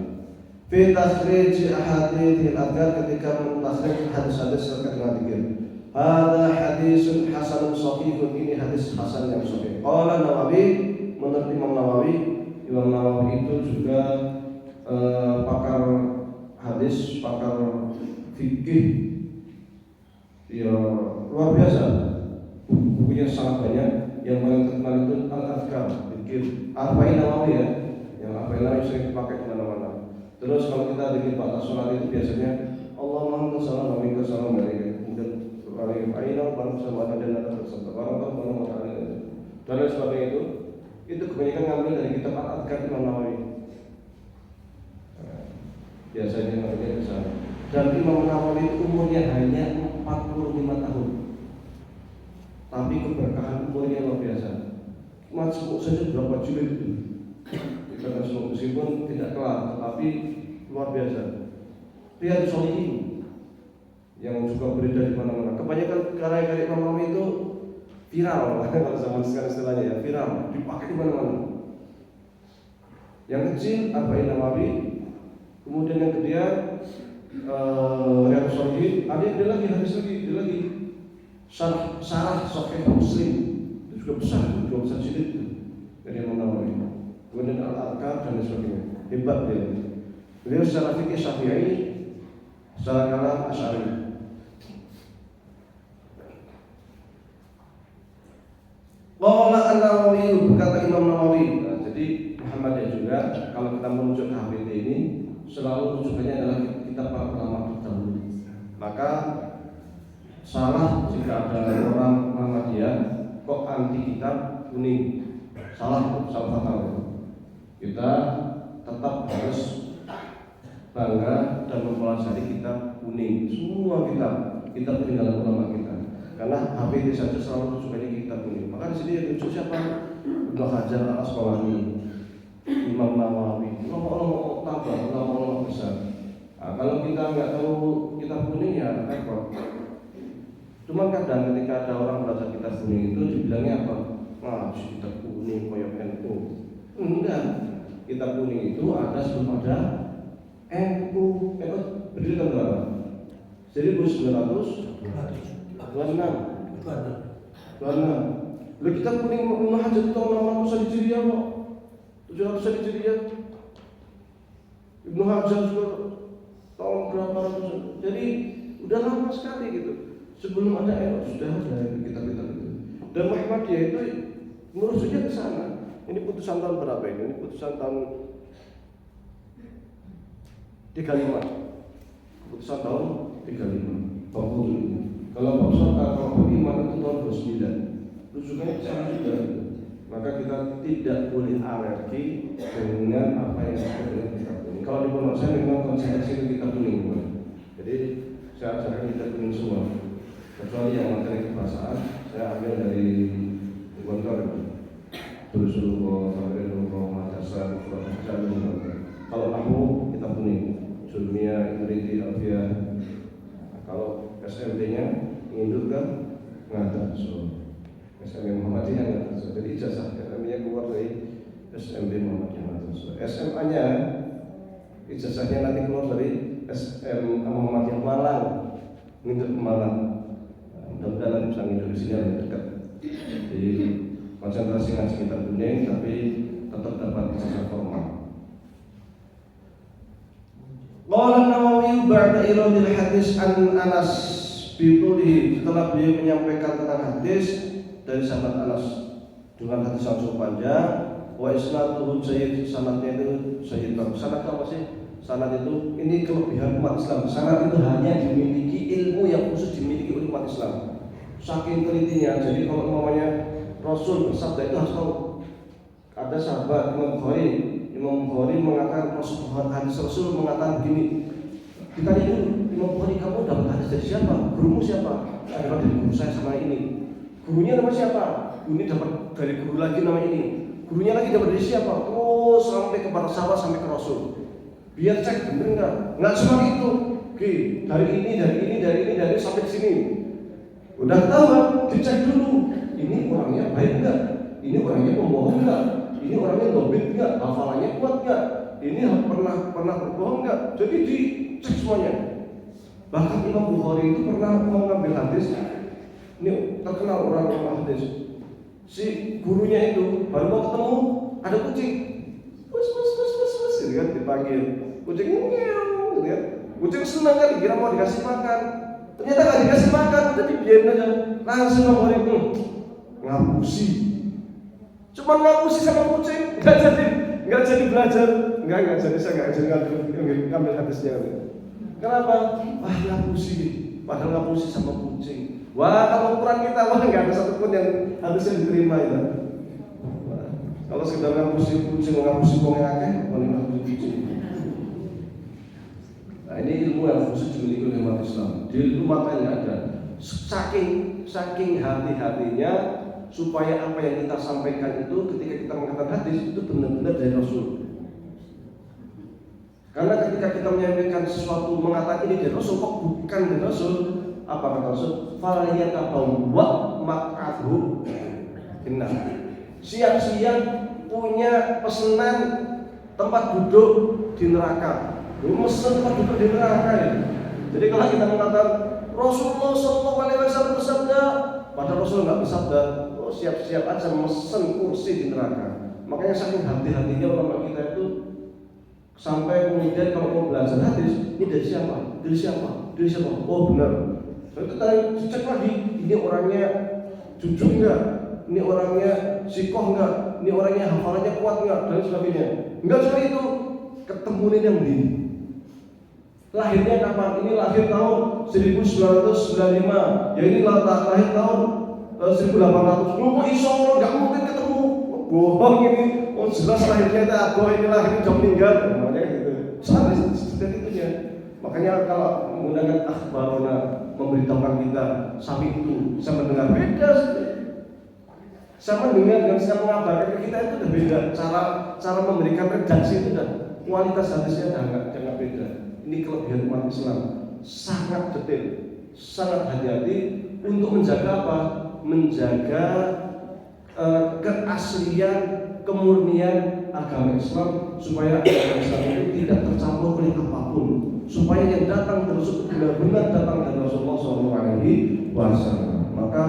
A: Fi takhrij ahadits al-adhkar, ketika mentakhrij hadis-hadis terkait dengan zikir. Hadza hadisun hasanun shahihun, ini hadis hasan yang sahih. Qala Nawawi, menurut Imam Nawawi itu juga pakar hadis, pakar fikih, ya luar biasa. Bukunya sangat banyak. Yang paling terkenal itu Al-Adhkar, zikir Arba'in Nawawi ya, yang Arba'in Nawawi sering dipakai di mana-mana. Terus kalau kita zikir batas sholat itu biasanya Allahumma sallallahu alaihi wasallam, kemudian Aina barang sama dan ada bersama barang dan lain sebagainya itu kebanyakan ngambil dari kitab Al-Adhkar Imam Nawawi. Biasanya ngambilnya ke sana. Dan Imam Nawawi umurnya hanya 45 tahun. Tapi keberkahan umurnya luar biasa. Majmu' saja berapa jilid itu. Kita kan meskipun tidak kelar, tapi luar biasa. Riyadhus Shalihin yang juga beredar di mana-mana. Kebanyakan karya-karya Imam Nawawi itu viral, kalau zaman sekarang istilahnya ya, viral, dipakai di mana-mana. Yang kecil Arba'in Nawawi, kemudian yang gede Riyadhus Shalihin, ada yang lagi, ada lagi Syarah Sahih Muslim, itu juga besar jilid itu dari Imam Nawawi. Kemudian Al-Adhkar dan sebagainya, hebat dia. Beliau secara fikih Syafi'i, secara kalam Asy'ari. Qala An-Nawawi, berkata Imam Nawawi. Nah, jadi Muhammadiyah juga kalau kita merujuk ke HPT ini selalu rujukannya adalah kitab para ulama terdahulu. Maka salah jika ada orang Muhammadiyah kok anti kitab kuning. Salah fatal. Kita tetap harus bangga dan mempelajari kitab kuning. Semua kitab peninggalan ulama kita. Karena HPT saja selalu rujukannya kitab kuning. Maka di sini yang dirujuk siapa? Ibnu Hajar Al-Asqalani, Imam Nawawi, ulama-ulama besar. Nah, kalau kita nggak tahu kitab kuning ya repot. Cuman kadang ketika ada orang belajar kitab kuning itu dibilangnya apa? Kitab kuning koyok NU. Enggak. Kitab kuning itu ada sebelum ada NU. Berdiri tahun berapa? 1926. Lalu kitab kuning Ibnu Hajar itu tahun 800 Hijriah kok. 700 Hijriah. Ibnu Hajar juga tahun berapa ratus. Jadi udah lama sekali gitu. Sebelum ada sudah ada kitab-kitab itu. Dan Muhammadiyah itu merujuknya ke sana. Ini putusan tahun berapa ini? Ini putusan tahun 35. Putusan tahun 35. Kalau beriman itu tahun 29. Rujukannya ke sana juga. Maka kita tidak boleh alergi dengan apa yang disebut dengan kitab kuning. Kalau di pondok saya memang konsentrasi ke kitab kuning. Jadi saya ajarkan kitab kuning semua. Kecuali yang materi kebahasaan saya ambil dari Gontor, Rasulullah, Madrasah, Surah Al-Jalil. Kalau nahwu kitab kuning, Julmiyah, Ibridi, Alfiyah. Kalau SMP-nya ngindut kan ngajar so. SMP Muhammadiyah ngajar so. Jadi ijazah SMP-nya keluar dari SMP Muhammadiyah ngajar so. SMA-nya ijazahnya nanti keluar dari SM Muhammadiyah Malang, ngindut ke Malang. Mudah-mudahan bisa ngindut di sini lebih dekat. Jadi konsentrasi ngaji kitab kuning tapi tetap dapat ijazah formal. Qala Nawawi ba'da iradil hadis an Anas bitulihi, setelah beliau menyampaikan tentang hadis dari sahabat Anas dengan hadis yang cukup panjang, wa isnaduhu jayyid, sanadnya itu jayyid. Sanad apa sih? Sanad itu ini kelebihan umat Islam. Sanad itu hanya dimiliki ilmu yang khusus dimiliki oleh umat Islam. Saking telitinya, jadi kalau namanya Rasul bersabda itu harus tahu. Ada sahabat Imam Bukhari mengatakan hadis Rasul mengatakan begini. Ditanya dulu, Imam Bukhari, kamu dapat hadis dari siapa? Gurumu siapa? Dapat dari guru saya sama ini. Gurunya nama siapa? Ini dapat dari guru lagi nama ini. Gurunya lagi dapat dari siapa? Terus sampai ke para sahabat sampai ke Rasul. Biar cek bener enggak? Enggak cuma itu. Oke, dari ini sampai ke sini. Udah tahu kan? Dicek dulu. Ini orangnya baik enggak? Ini orangnya pembohong enggak? Ini orangnya dobit enggak? Hafalannya kuat enggak? Ini pernah berbohong enggak? Jadi dicek semuanya. Bahkan Imam Bukhari itu pernah mengambil hadis. Ini terkenal orang hadis. Si gurunya itu baru mau ketemu ada kucing. Pus kan dipanggil. Kucing ngeong, kan? Kucing senang kan dikira mau dikasih makan. Ternyata nggak dikasih makan, udah dibiarin aja. Langsung Imam Bukhari ngapusi. Cuma ngapusi sama kucing, nggak jadi belajar, nggak jadi saya nggak jadi ngambil hadisnya. Kenapa? Wah ngapusi, padahal ngapusi sama kucing. Wah kalau ukuran kita wah nggak ada satupun yang hadisnya diterima ya. Kalau sekedar ngapusi kucing, ngapusi akeh, paling ngapusi kucing. Nah ini ilmu yang khusus dimiliki oleh umat Islam. Di umat lain nggak ada. Saking hati-hatinya supaya apa yang kita sampaikan itu ketika kita mengatakan hadis itu benar-benar dari Rasul. Karena ketika kita menyampaikan sesuatu mengatakan ini dari Rasul kok bukan dari Rasul, apa kata Rasul? Falyatabawa maq'adahu finnar. Siap-siap punya pesanan tempat duduk di neraka. Mesen tempat duduk di neraka ya. Jadi kalau kita mengatakan Rasulullah SAW bersabda, padahal Rasul nggak bersabda, siap-siap aja mesen kursi di neraka. Makanya saking hati-hatinya ulama kita itu sampai kemudian kalau mau belajar hadis, ini dari siapa? Dari siapa? Dari siapa? Oh benar. Lalu kita cek lagi, ini orangnya jujur enggak? Ini orangnya sikoh enggak? Ini orangnya hafalannya kuat enggak? Dan sebagainya. Enggak cuma itu, ketemu ini yang di lahirnya kapan? Ini lahir tahun 1995. Ya ini lahir tahun 1800. Lu kok iso enggak mungkin ketemu. Bohong ini. Oh jelas lahirnya itu aku ini lahir jam meninggal. Makanya gitu. Soalnya seperti itu ya. Makanya kalau menggunakan akhbarona memberitahukan kita sami itu bisa mendengar beda. Saya mendengar dan saya mengabarkan ke kita itu udah beda. Cara memberikan redaksi itu dan kualitas hadisnya jangan beda. Ini kelebihan umat Islam, sangat detail, sangat hati-hati untuk menjaga apa? Menjaga keaslian, kemurnian agama Islam supaya agama Islam itu tidak tercampur oleh apapun, supaya yang datang terus benar-benar datang dari Rasulullah SAW. Maka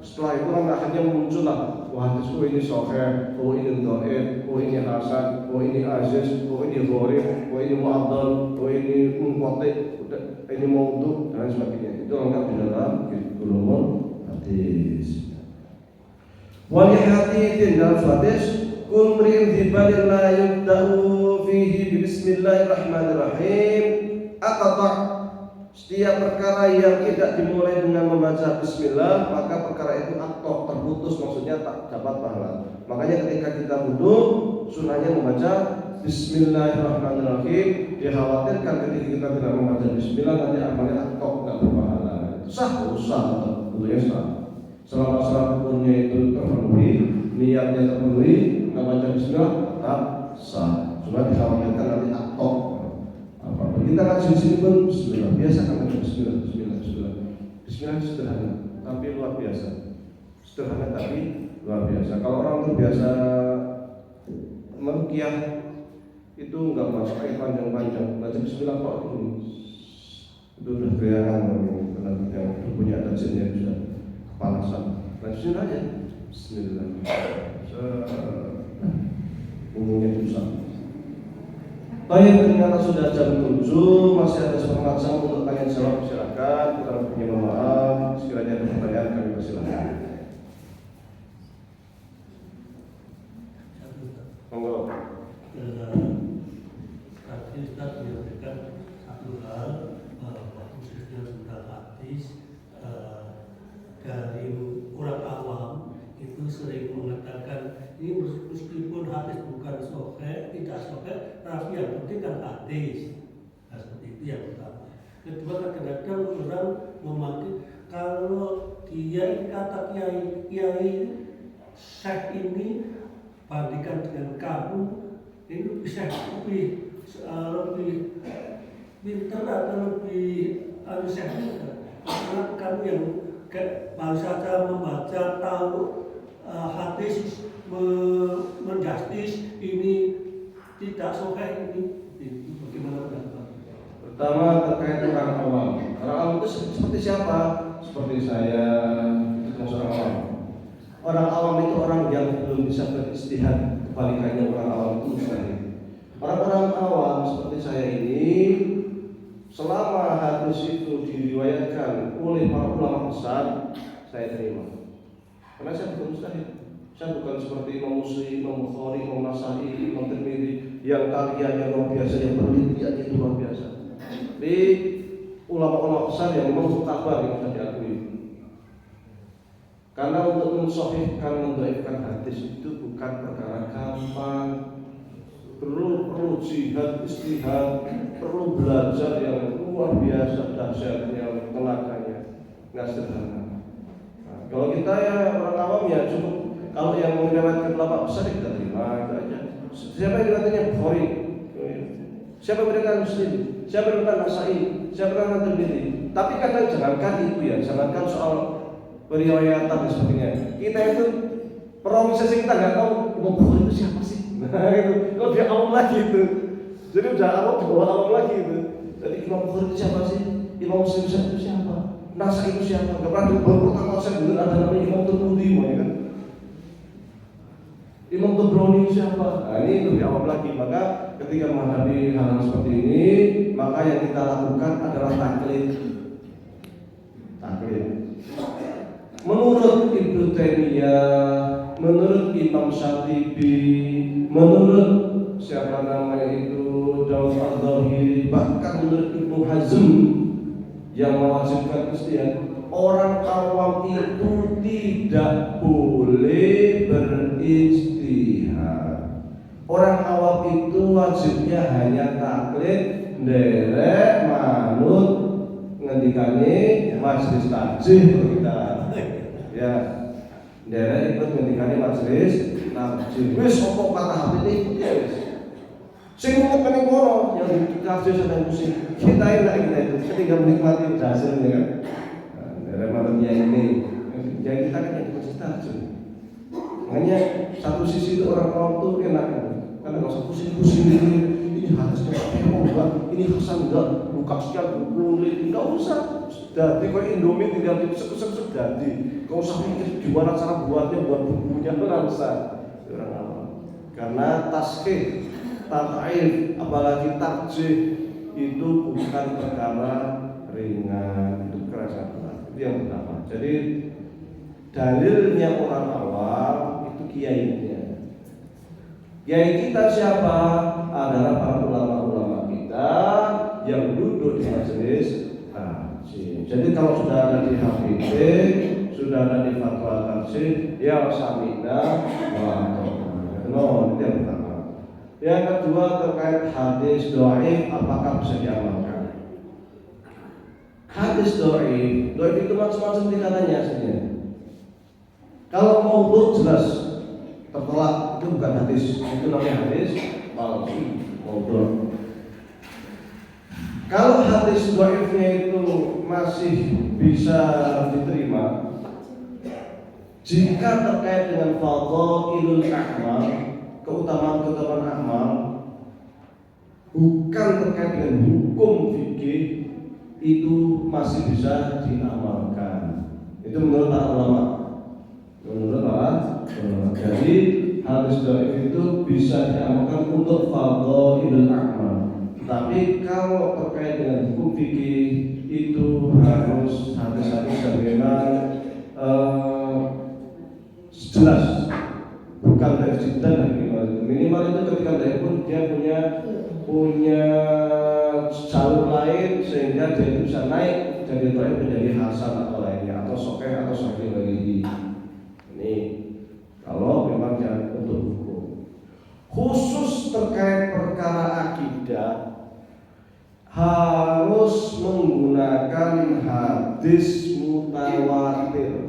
A: setelah itu kan akhirnya muncullah hadis ini sahih, ini dhaif, ini hasan, ini aziz, ini gharib, ini mu'addal, ini munqati, ini maudhu dan sebagainya. Itu lengkap di dalam ulumul hadis. Wali haditsin dalam hadis kul mri'in dhibalin la yubda'u fihi bismillahirrahmanirrahim aqta'. Setiap perkara yang tidak dimulai dengan membaca bismillah, maka perkara itu aktoh, terputus, maksudnya tak dapat pahala. Makanya ketika kita wudu, sunahnya membaca bismillahirrahmanirrahim. Dikhawatirkan ketika kita tidak membaca bismillah nanti amalnya aktoh, tidak berpahala. Sah, tentunya sah. Selama syarat rukunnya itu terpenuhi, niatnya terpenuhi, membaca bismillah tetap sah. cuma dikhawatirkan nanti atok apa. Kita ngaji di sini pun Bismillah, biasa kan Bismillah, Bismillah, Bismillah. Bismillah itu sederhana, tapi luar biasa. Sederhana tapi luar biasa. Kalau orang terbiasa meruqyah itu nggak pakai panjang-panjang, baca Bismillah kok itu udah kelihatan yang punya tajamnya bisa kepanasan. Lanjutin aja Bismillah. Umumnya susah. Baik, ternyata sudah jam 7, masih ada 1/4 jam untuk tanya jawab, silakan. Kita punya maaf, sekiranya ada pertanyaan kami persilakan. Monggo.
B: Tadi Ustaz menyampaikan satu hal khususnya tentang hadis dari orang awam itu sering mengatakan ini meskipun hadis bukan sahih, tidak sahih, tapi yang penting kan hadis. Nah, seperti itu yang pertama. Kedua, kadang-kadang orang memakai kalau dia kata kiai syekh ini bandingkan dengan kamu ini bisa lebih pintar atau lebih syekh karena kamu yang baru saja membaca tahu hadis menjustis ini tidak sahih ini bagaimana pendapat?
A: Pertama terkait orang awam. Orang awam itu seperti siapa? Seperti saya, itu orang awam. Orang awam itu orang yang belum bisa beristihad. Kebalikannya orang awam itu mustahil. Orang-orang awam seperti saya ini, selama hadis itu diriwayatkan oleh para ulama besar, saya terima. Karena saya bukan mustahil. Saya bukan seperti Imam Muslim, Imam Bukhari, Imam Nasai, Imam Tirmidzi yang karyanya luar biasa, yang penelitiannya itu luar biasa. Di ulama-ulama besar yang memang muktabar yang bisa diakui. Karena untuk mensahihkan, mendhaifkan hadis itu bukan perkara gampang. Perlu jihad, istihad, perlu belajar yang luar biasa dahsyatnya, tenaganya, nggak sederhana. Nah, kalau kita ya orang awam ya cukup. Kalau yang meriwayatkan ulama besar kita terima itu aja. Siapa yang katanya Bukhari? Siapa yang meriwayatkan Muslim? Siapa yang meriwayatkan Nasai? Siapa yang meriwayatkan Tirmidzi? Tapi kadang jangankan itu ya, jangankan soal periwayatan dan sebagainya. Kita itu perawi saja kita nggak tahu Imam Bukhari itu siapa sih? Nah itu, kalau dia awam lagi itu. Jadi udah awam di bawah awam lagi itu. Jadi Imam Bukhari itu siapa sih? Imam Muslim itu siapa? Nasai itu siapa? Gak pernah baru pertama saya dengar ada namanya Imam Tirmidzi, ya kan? Imam Tabrani siapa? Nah ini lebih awam lagi. Maka ketika menghadapi hal seperti ini, maka yang kita lakukan adalah taklid. Menurut Ibnu Taimiyah, menurut Imam Syatibi, menurut siapa namanya itu Daud Al-Zahiri, bahkan menurut Ibnu Hazm yang mewajibkan istihad, orang awam itu tidak boleh beristihad. Orang awam itu wajibnya hanya taklid, nderek, manut, ngendikane majelis tajih kita. Ya, nderek ikut ngendikane majelis tajih. Wis apa kata HP ini ya wis. Sing ngomong kono yang dikasih sampai pusing. Kita enak kita itu ketika menikmati hasilnya kan. Nderek manutnya ini yang kita kan yang majelis tajih. Makanya satu sisi itu orang awam tuh enak kan. Karena nggak usah pusing-pusing ini harusnya enggak, ini Hasan enggak, buka sekian kulit, enggak usah. Jadi kau Indomie tinggal disek-sek jadi. Kau usah mikir gimana cara buatnya, buat bumbunya itu nggak usah. Orang awam. Karena tasqih, tat'if, apalagi tarjih itu bukan perkara ringan, itu kerasa berat. Itu yang pertama. Jadi dalilnya orang awam itu kiainya. Kiai kita siapa? Adalah para ulama-ulama kita yang duduk di majelis tajim. Jadi kalau sudah ada di HPT, sudah ada di fatwa tajim, ya samina wa ta'ala. No, itu yang pertama. Yang kedua terkait hadis dhaif, apakah bisa diamalkan? Hadis dhaif itu macam-macam tingkatannya sebenarnya. Kalau maudhu jelas tertolak, itu bukan hadis, itu namanya hadis palsu, maudhu'. Kalau hadis dhaifnya itu masih bisa diterima jika terkait dengan fadhailul a'mal, keutamaan-keutamaan amal, bukan terkait dengan hukum fikih, itu masih bisa diamalkan. Itu menurut para ulama. Menurut para ulama. Jadi hadis dhaif itu bisa diamalkan untuk fadhailul a'mal. Tapi kalau terkait dengan hukum fikih itu harus hadis-hadis yang memang jelas, bukan dari jiddan dan minimal itu ketika dari pun dia punya jalur lain sehingga dia bisa naik dari dhaif menjadi hasan atau lainnya atau sahih atau sahih lagi. Ini kalau memang dia untuk hukum. Khusus terkait perkara akidah harus menggunakan hadis mutawatir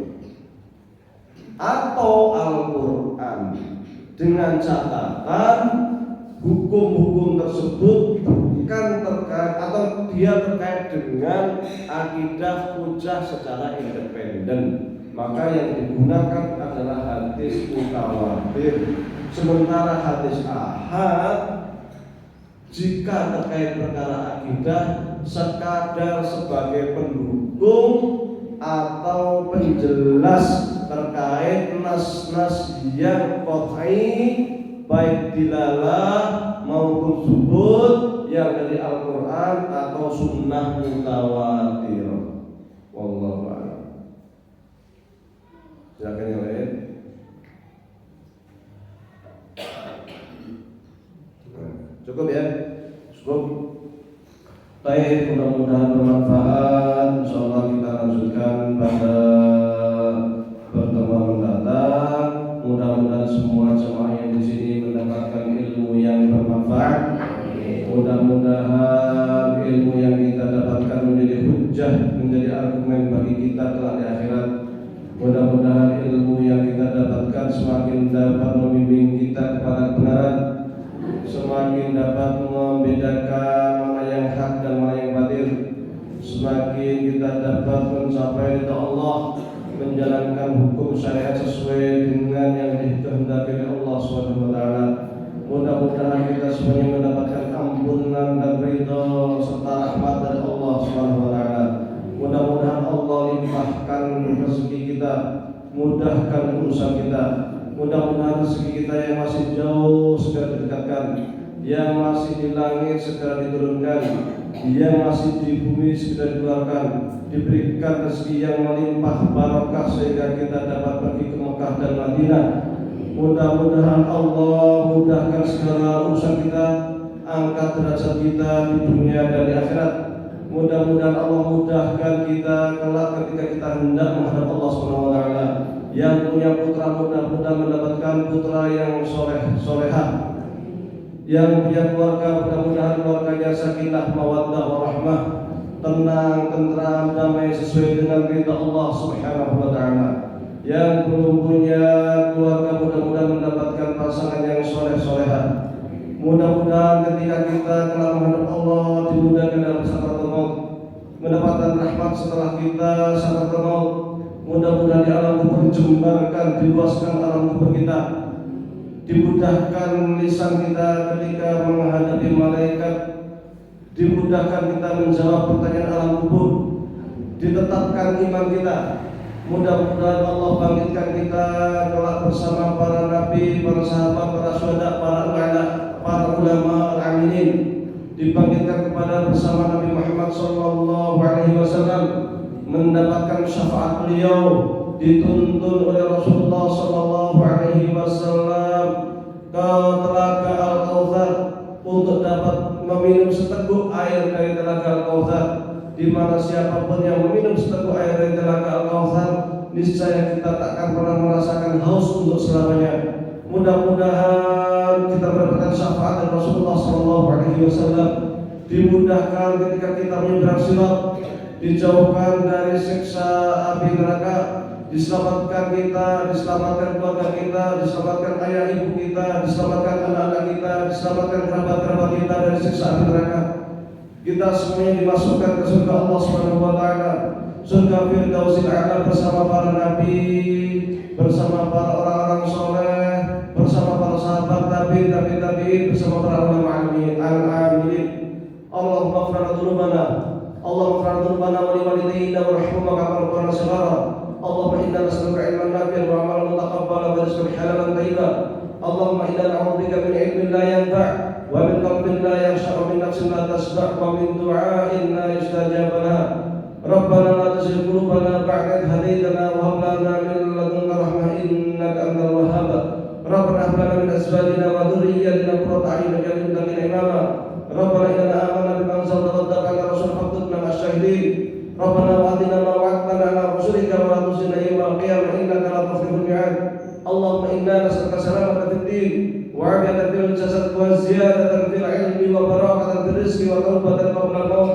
A: atau Al-Quran dengan catatan hukum-hukum tersebut bukan terkait atau dia terkait dengan akidah hujjah secara independen, maka yang digunakan adalah hadis mutawatir. Sementara hadis ahad jika terkait perkara akidah sekadar sebagai pendukung atau penjelas terkait nas-nas yang qat'i baik dilalah maupun subut yang dari Al-Quran atau sunnah mutawatir. Wallahu a'lam. Silakan yang lain. Cukup ya? Cukup. Baik, mudah-mudahan bermanfaat. Insyaallah kita lanjutkan pada pertemuan mendatang. Mudah-mudahan semua jemaah yang di sini mendapatkan ilmu yang bermanfaat. Mudah-mudahan ilmu yang kita dapatkan menjadi hujjah, menjadi argumen bagi kita kelak di akhirat. Mudah-mudahan ilmu yang kita dapatkan semakin dapat membimbing kita kepada kebenaran, semakin dapat membedakan mana yang hak dan mana yang batil, semakin kita dapat mencapai ridha Allah, menjalankan hukum syariat sesuai dengan yang dikehendaki oleh Allah Subhanahu wa taala. Mudah-mudahan kita semuanya mendapatkan ampunan dan ridha serta rahmat dari Allah Subhanahu wa taala. Mudah-mudahan Allah limpahkan rezeki kita, mudahkan urusan kita. Mudah-mudahan rezeki kita yang masih jauh segera didekatkan, yang masih di langit segera diturunkan, yang masih di bumi segera dikeluarkan, diberikan rezeki yang melimpah barokah sehingga kita dapat pergi ke Mekah dan Madinah. Mudah-mudahan Allah mudahkan segala urusan kita, angkat derajat kita di dunia dan di akhirat. Mudah-mudahan Allah mudahkan kita kelak ketika kita hendak menghadap Allah Subhanahu wa taala. Yang punya putra mudah-mudahan mendapatkan putra yang solehah. Yang punya keluarga mudah-mudahan keluarganya sakinah, mawaddah, warahmah, tenang, tentram, damai sesuai dengan ridha Allah Subhanahu wa taala. Yang belum punya keluarga mudah-mudahan mendapatkan pasangan yang solehah. Mudah-mudahan ketika kita kelak menghadap Allah dimudahkan dalam sakaratul maut, mendapatkan rahmat setelah kita sakaratul maut. Mudah-mudahan di alam kubur dijembarkan, diluaskan alam kubur kita, dimudahkan lisan kita ketika menghadapi malaikat, dimudahkan kita menjawab pertanyaan alam kubur, ditetapkan iman kita. Mudah-mudahan Allah bangkitkan kita kelak bersama para nabi, para sahabat, para syuhada, para ulama al-aminin, dibangkitkan kepada bersama Nabi Muhammad sallallahu alaihi wasallam, mendapatkan syafaat beliau, dituntun oleh Rasulullah sallallahu alaihi wasallam ke telaga Al-Kautsar untuk dapat meminum seteguk air dari telaga Al-Kautsar, di mana siapapun yang meminum seteguk air dari telaga Al-Kautsar niscaya kita takkan pernah merasakan haus untuk selamanya. Mudah-mudahan kita mendapatkan syafaat dari Rasulullah sallallahu alaihi wasallam, dimudahkan ketika kita menyeberang sirat, dijauhkan dari siksa api neraka, diselamatkan kita, diselamatkan keluarga kita, diselamatkan ayah ibu kita, diselamatkan anak-anak kita, diselamatkan kerabat-kerabat kita dari siksa api neraka. Kita semuanya dimasukkan ke surga Allah Subhanahu wa taala, surga Firdausil A'la bersama para nabi, bersama para orang-orang soleh, bersama para sahabat tabi'in, bersama para ulama al-amilin. Allahumma ighfir lana dzunubana, Allahumma ighfir lana dzunubana wa liwalidayna warhamhuma kama rabbayana shighara. Allahumma inna nas'aluka ilman nafi'an wa 'amalan mutaqabbalan wa rizqan halalan thayyiban. Allahumma inna na'udzubika min 'ilmin la yanfa' wa min qalbin la yakhsha' wa min nafsin la tasda' wa min du'a'in la yustajab laha. Rabbana la tuzigh qulubana ba'da idh hadaytana wa hab lana min ladunka rahmah innaka antal wahhab. Rabbana hab lana min azwajina wa dhurriyyatina qurrata a'yun waj'alna lil muttaqina imama. Rabbana innana amanna bima anzalta wa ittabaa'na ar-rasula faktubna ma'asy syahidin. Rabbana wa atina ma wa'adtana 'ala rusulika wa la tukhzina yawmal qiyamah innaka la tukhliful mi'ad. Allahumma inna nas'aluka salamatan fid din wa 'afiyatan fil jasad wa ziyadatan fil 'ilmi wa barakatan fil rizqi wa tawbatan qabla al-maut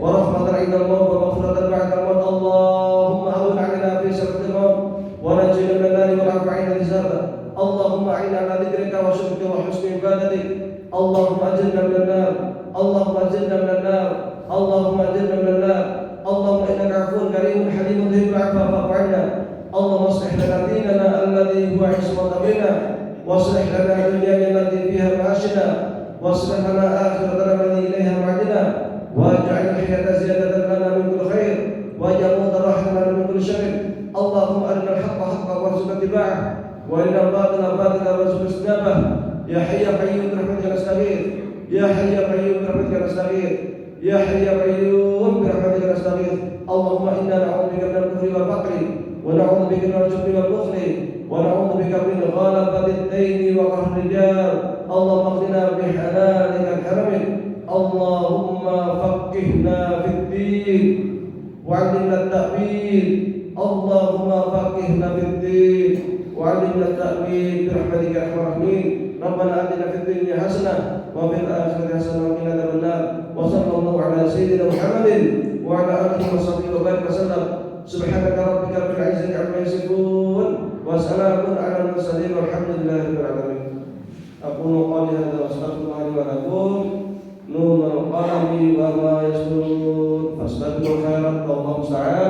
A: wa rahmatan 'inda al-maut wa maghfiratan ba'da al-maut. Allahumma hawwin 'alaina fi sakhatil maut wa najjina min an-nar wa 'afina hisab. Allahumma 'inna 'ala dhikrika wa syukrika wa husni ibadatik. Allahumma ajirna min an-nar, Allahumma ajirna min an-nar, Allahumma ajirna min an-nar. Allahumma innaka 'afuwwun karimun halimun tuhibbul 'afwa fa'fu 'anna. Allahumma aslih lana dinana alladhi huwa 'ismatu amrina wa aslih lana dunyana allati fiha ma'ashina wa aslih lana akhiratana allati ilayha ma'adina waj'al al-hayata ziyadatan lana min kulli khair waj'al al-mauta rahatan lana min kulli syarr. Allahumma arina al-haqqa haqqan warzuqna ittiba'ah wa arina al-batila batilan warzuqna ijtinabah. Ya Hayy ya Qayyum birahmatika nastaghits, ya Hayy ya Qayyum birahmatika nastaghits, ya Hayy ya Qayyum birahmatika nastaghits. Allahumma inna na'udzubika minal kufri wal faqri wa na'udzubika minal jubni wal bukhli wa na'udzubika min ghalabati ad-daini wa qahri ar-rijal. Allahumma qina bi halalika al-haram. Allahumma faqqihna fid-din wa 'allimna at-ta'wil. Allahumma faqqihna fid-din wa 'allimna at-ta'wil birahmatika ya arhamar rahimin. Rabbana atina fid dunya hasanah wa fil akhirati hasanah wa qina adzabannar. Wa sallallahu ala sayyidina Muhammadin wa ala alihi wa sahbihi wa barik wasallam. Subhanaka rabbika rabbil izzati amma yasifun wa salamun ala al-mursalin walhamdulillahi rabbil alamin. Aqulu qawli hadza wa astaghfirullaha li wa lakum. Nunul qalami wa ma yasturun. Fastaghfirul khairat wallahu musta'an.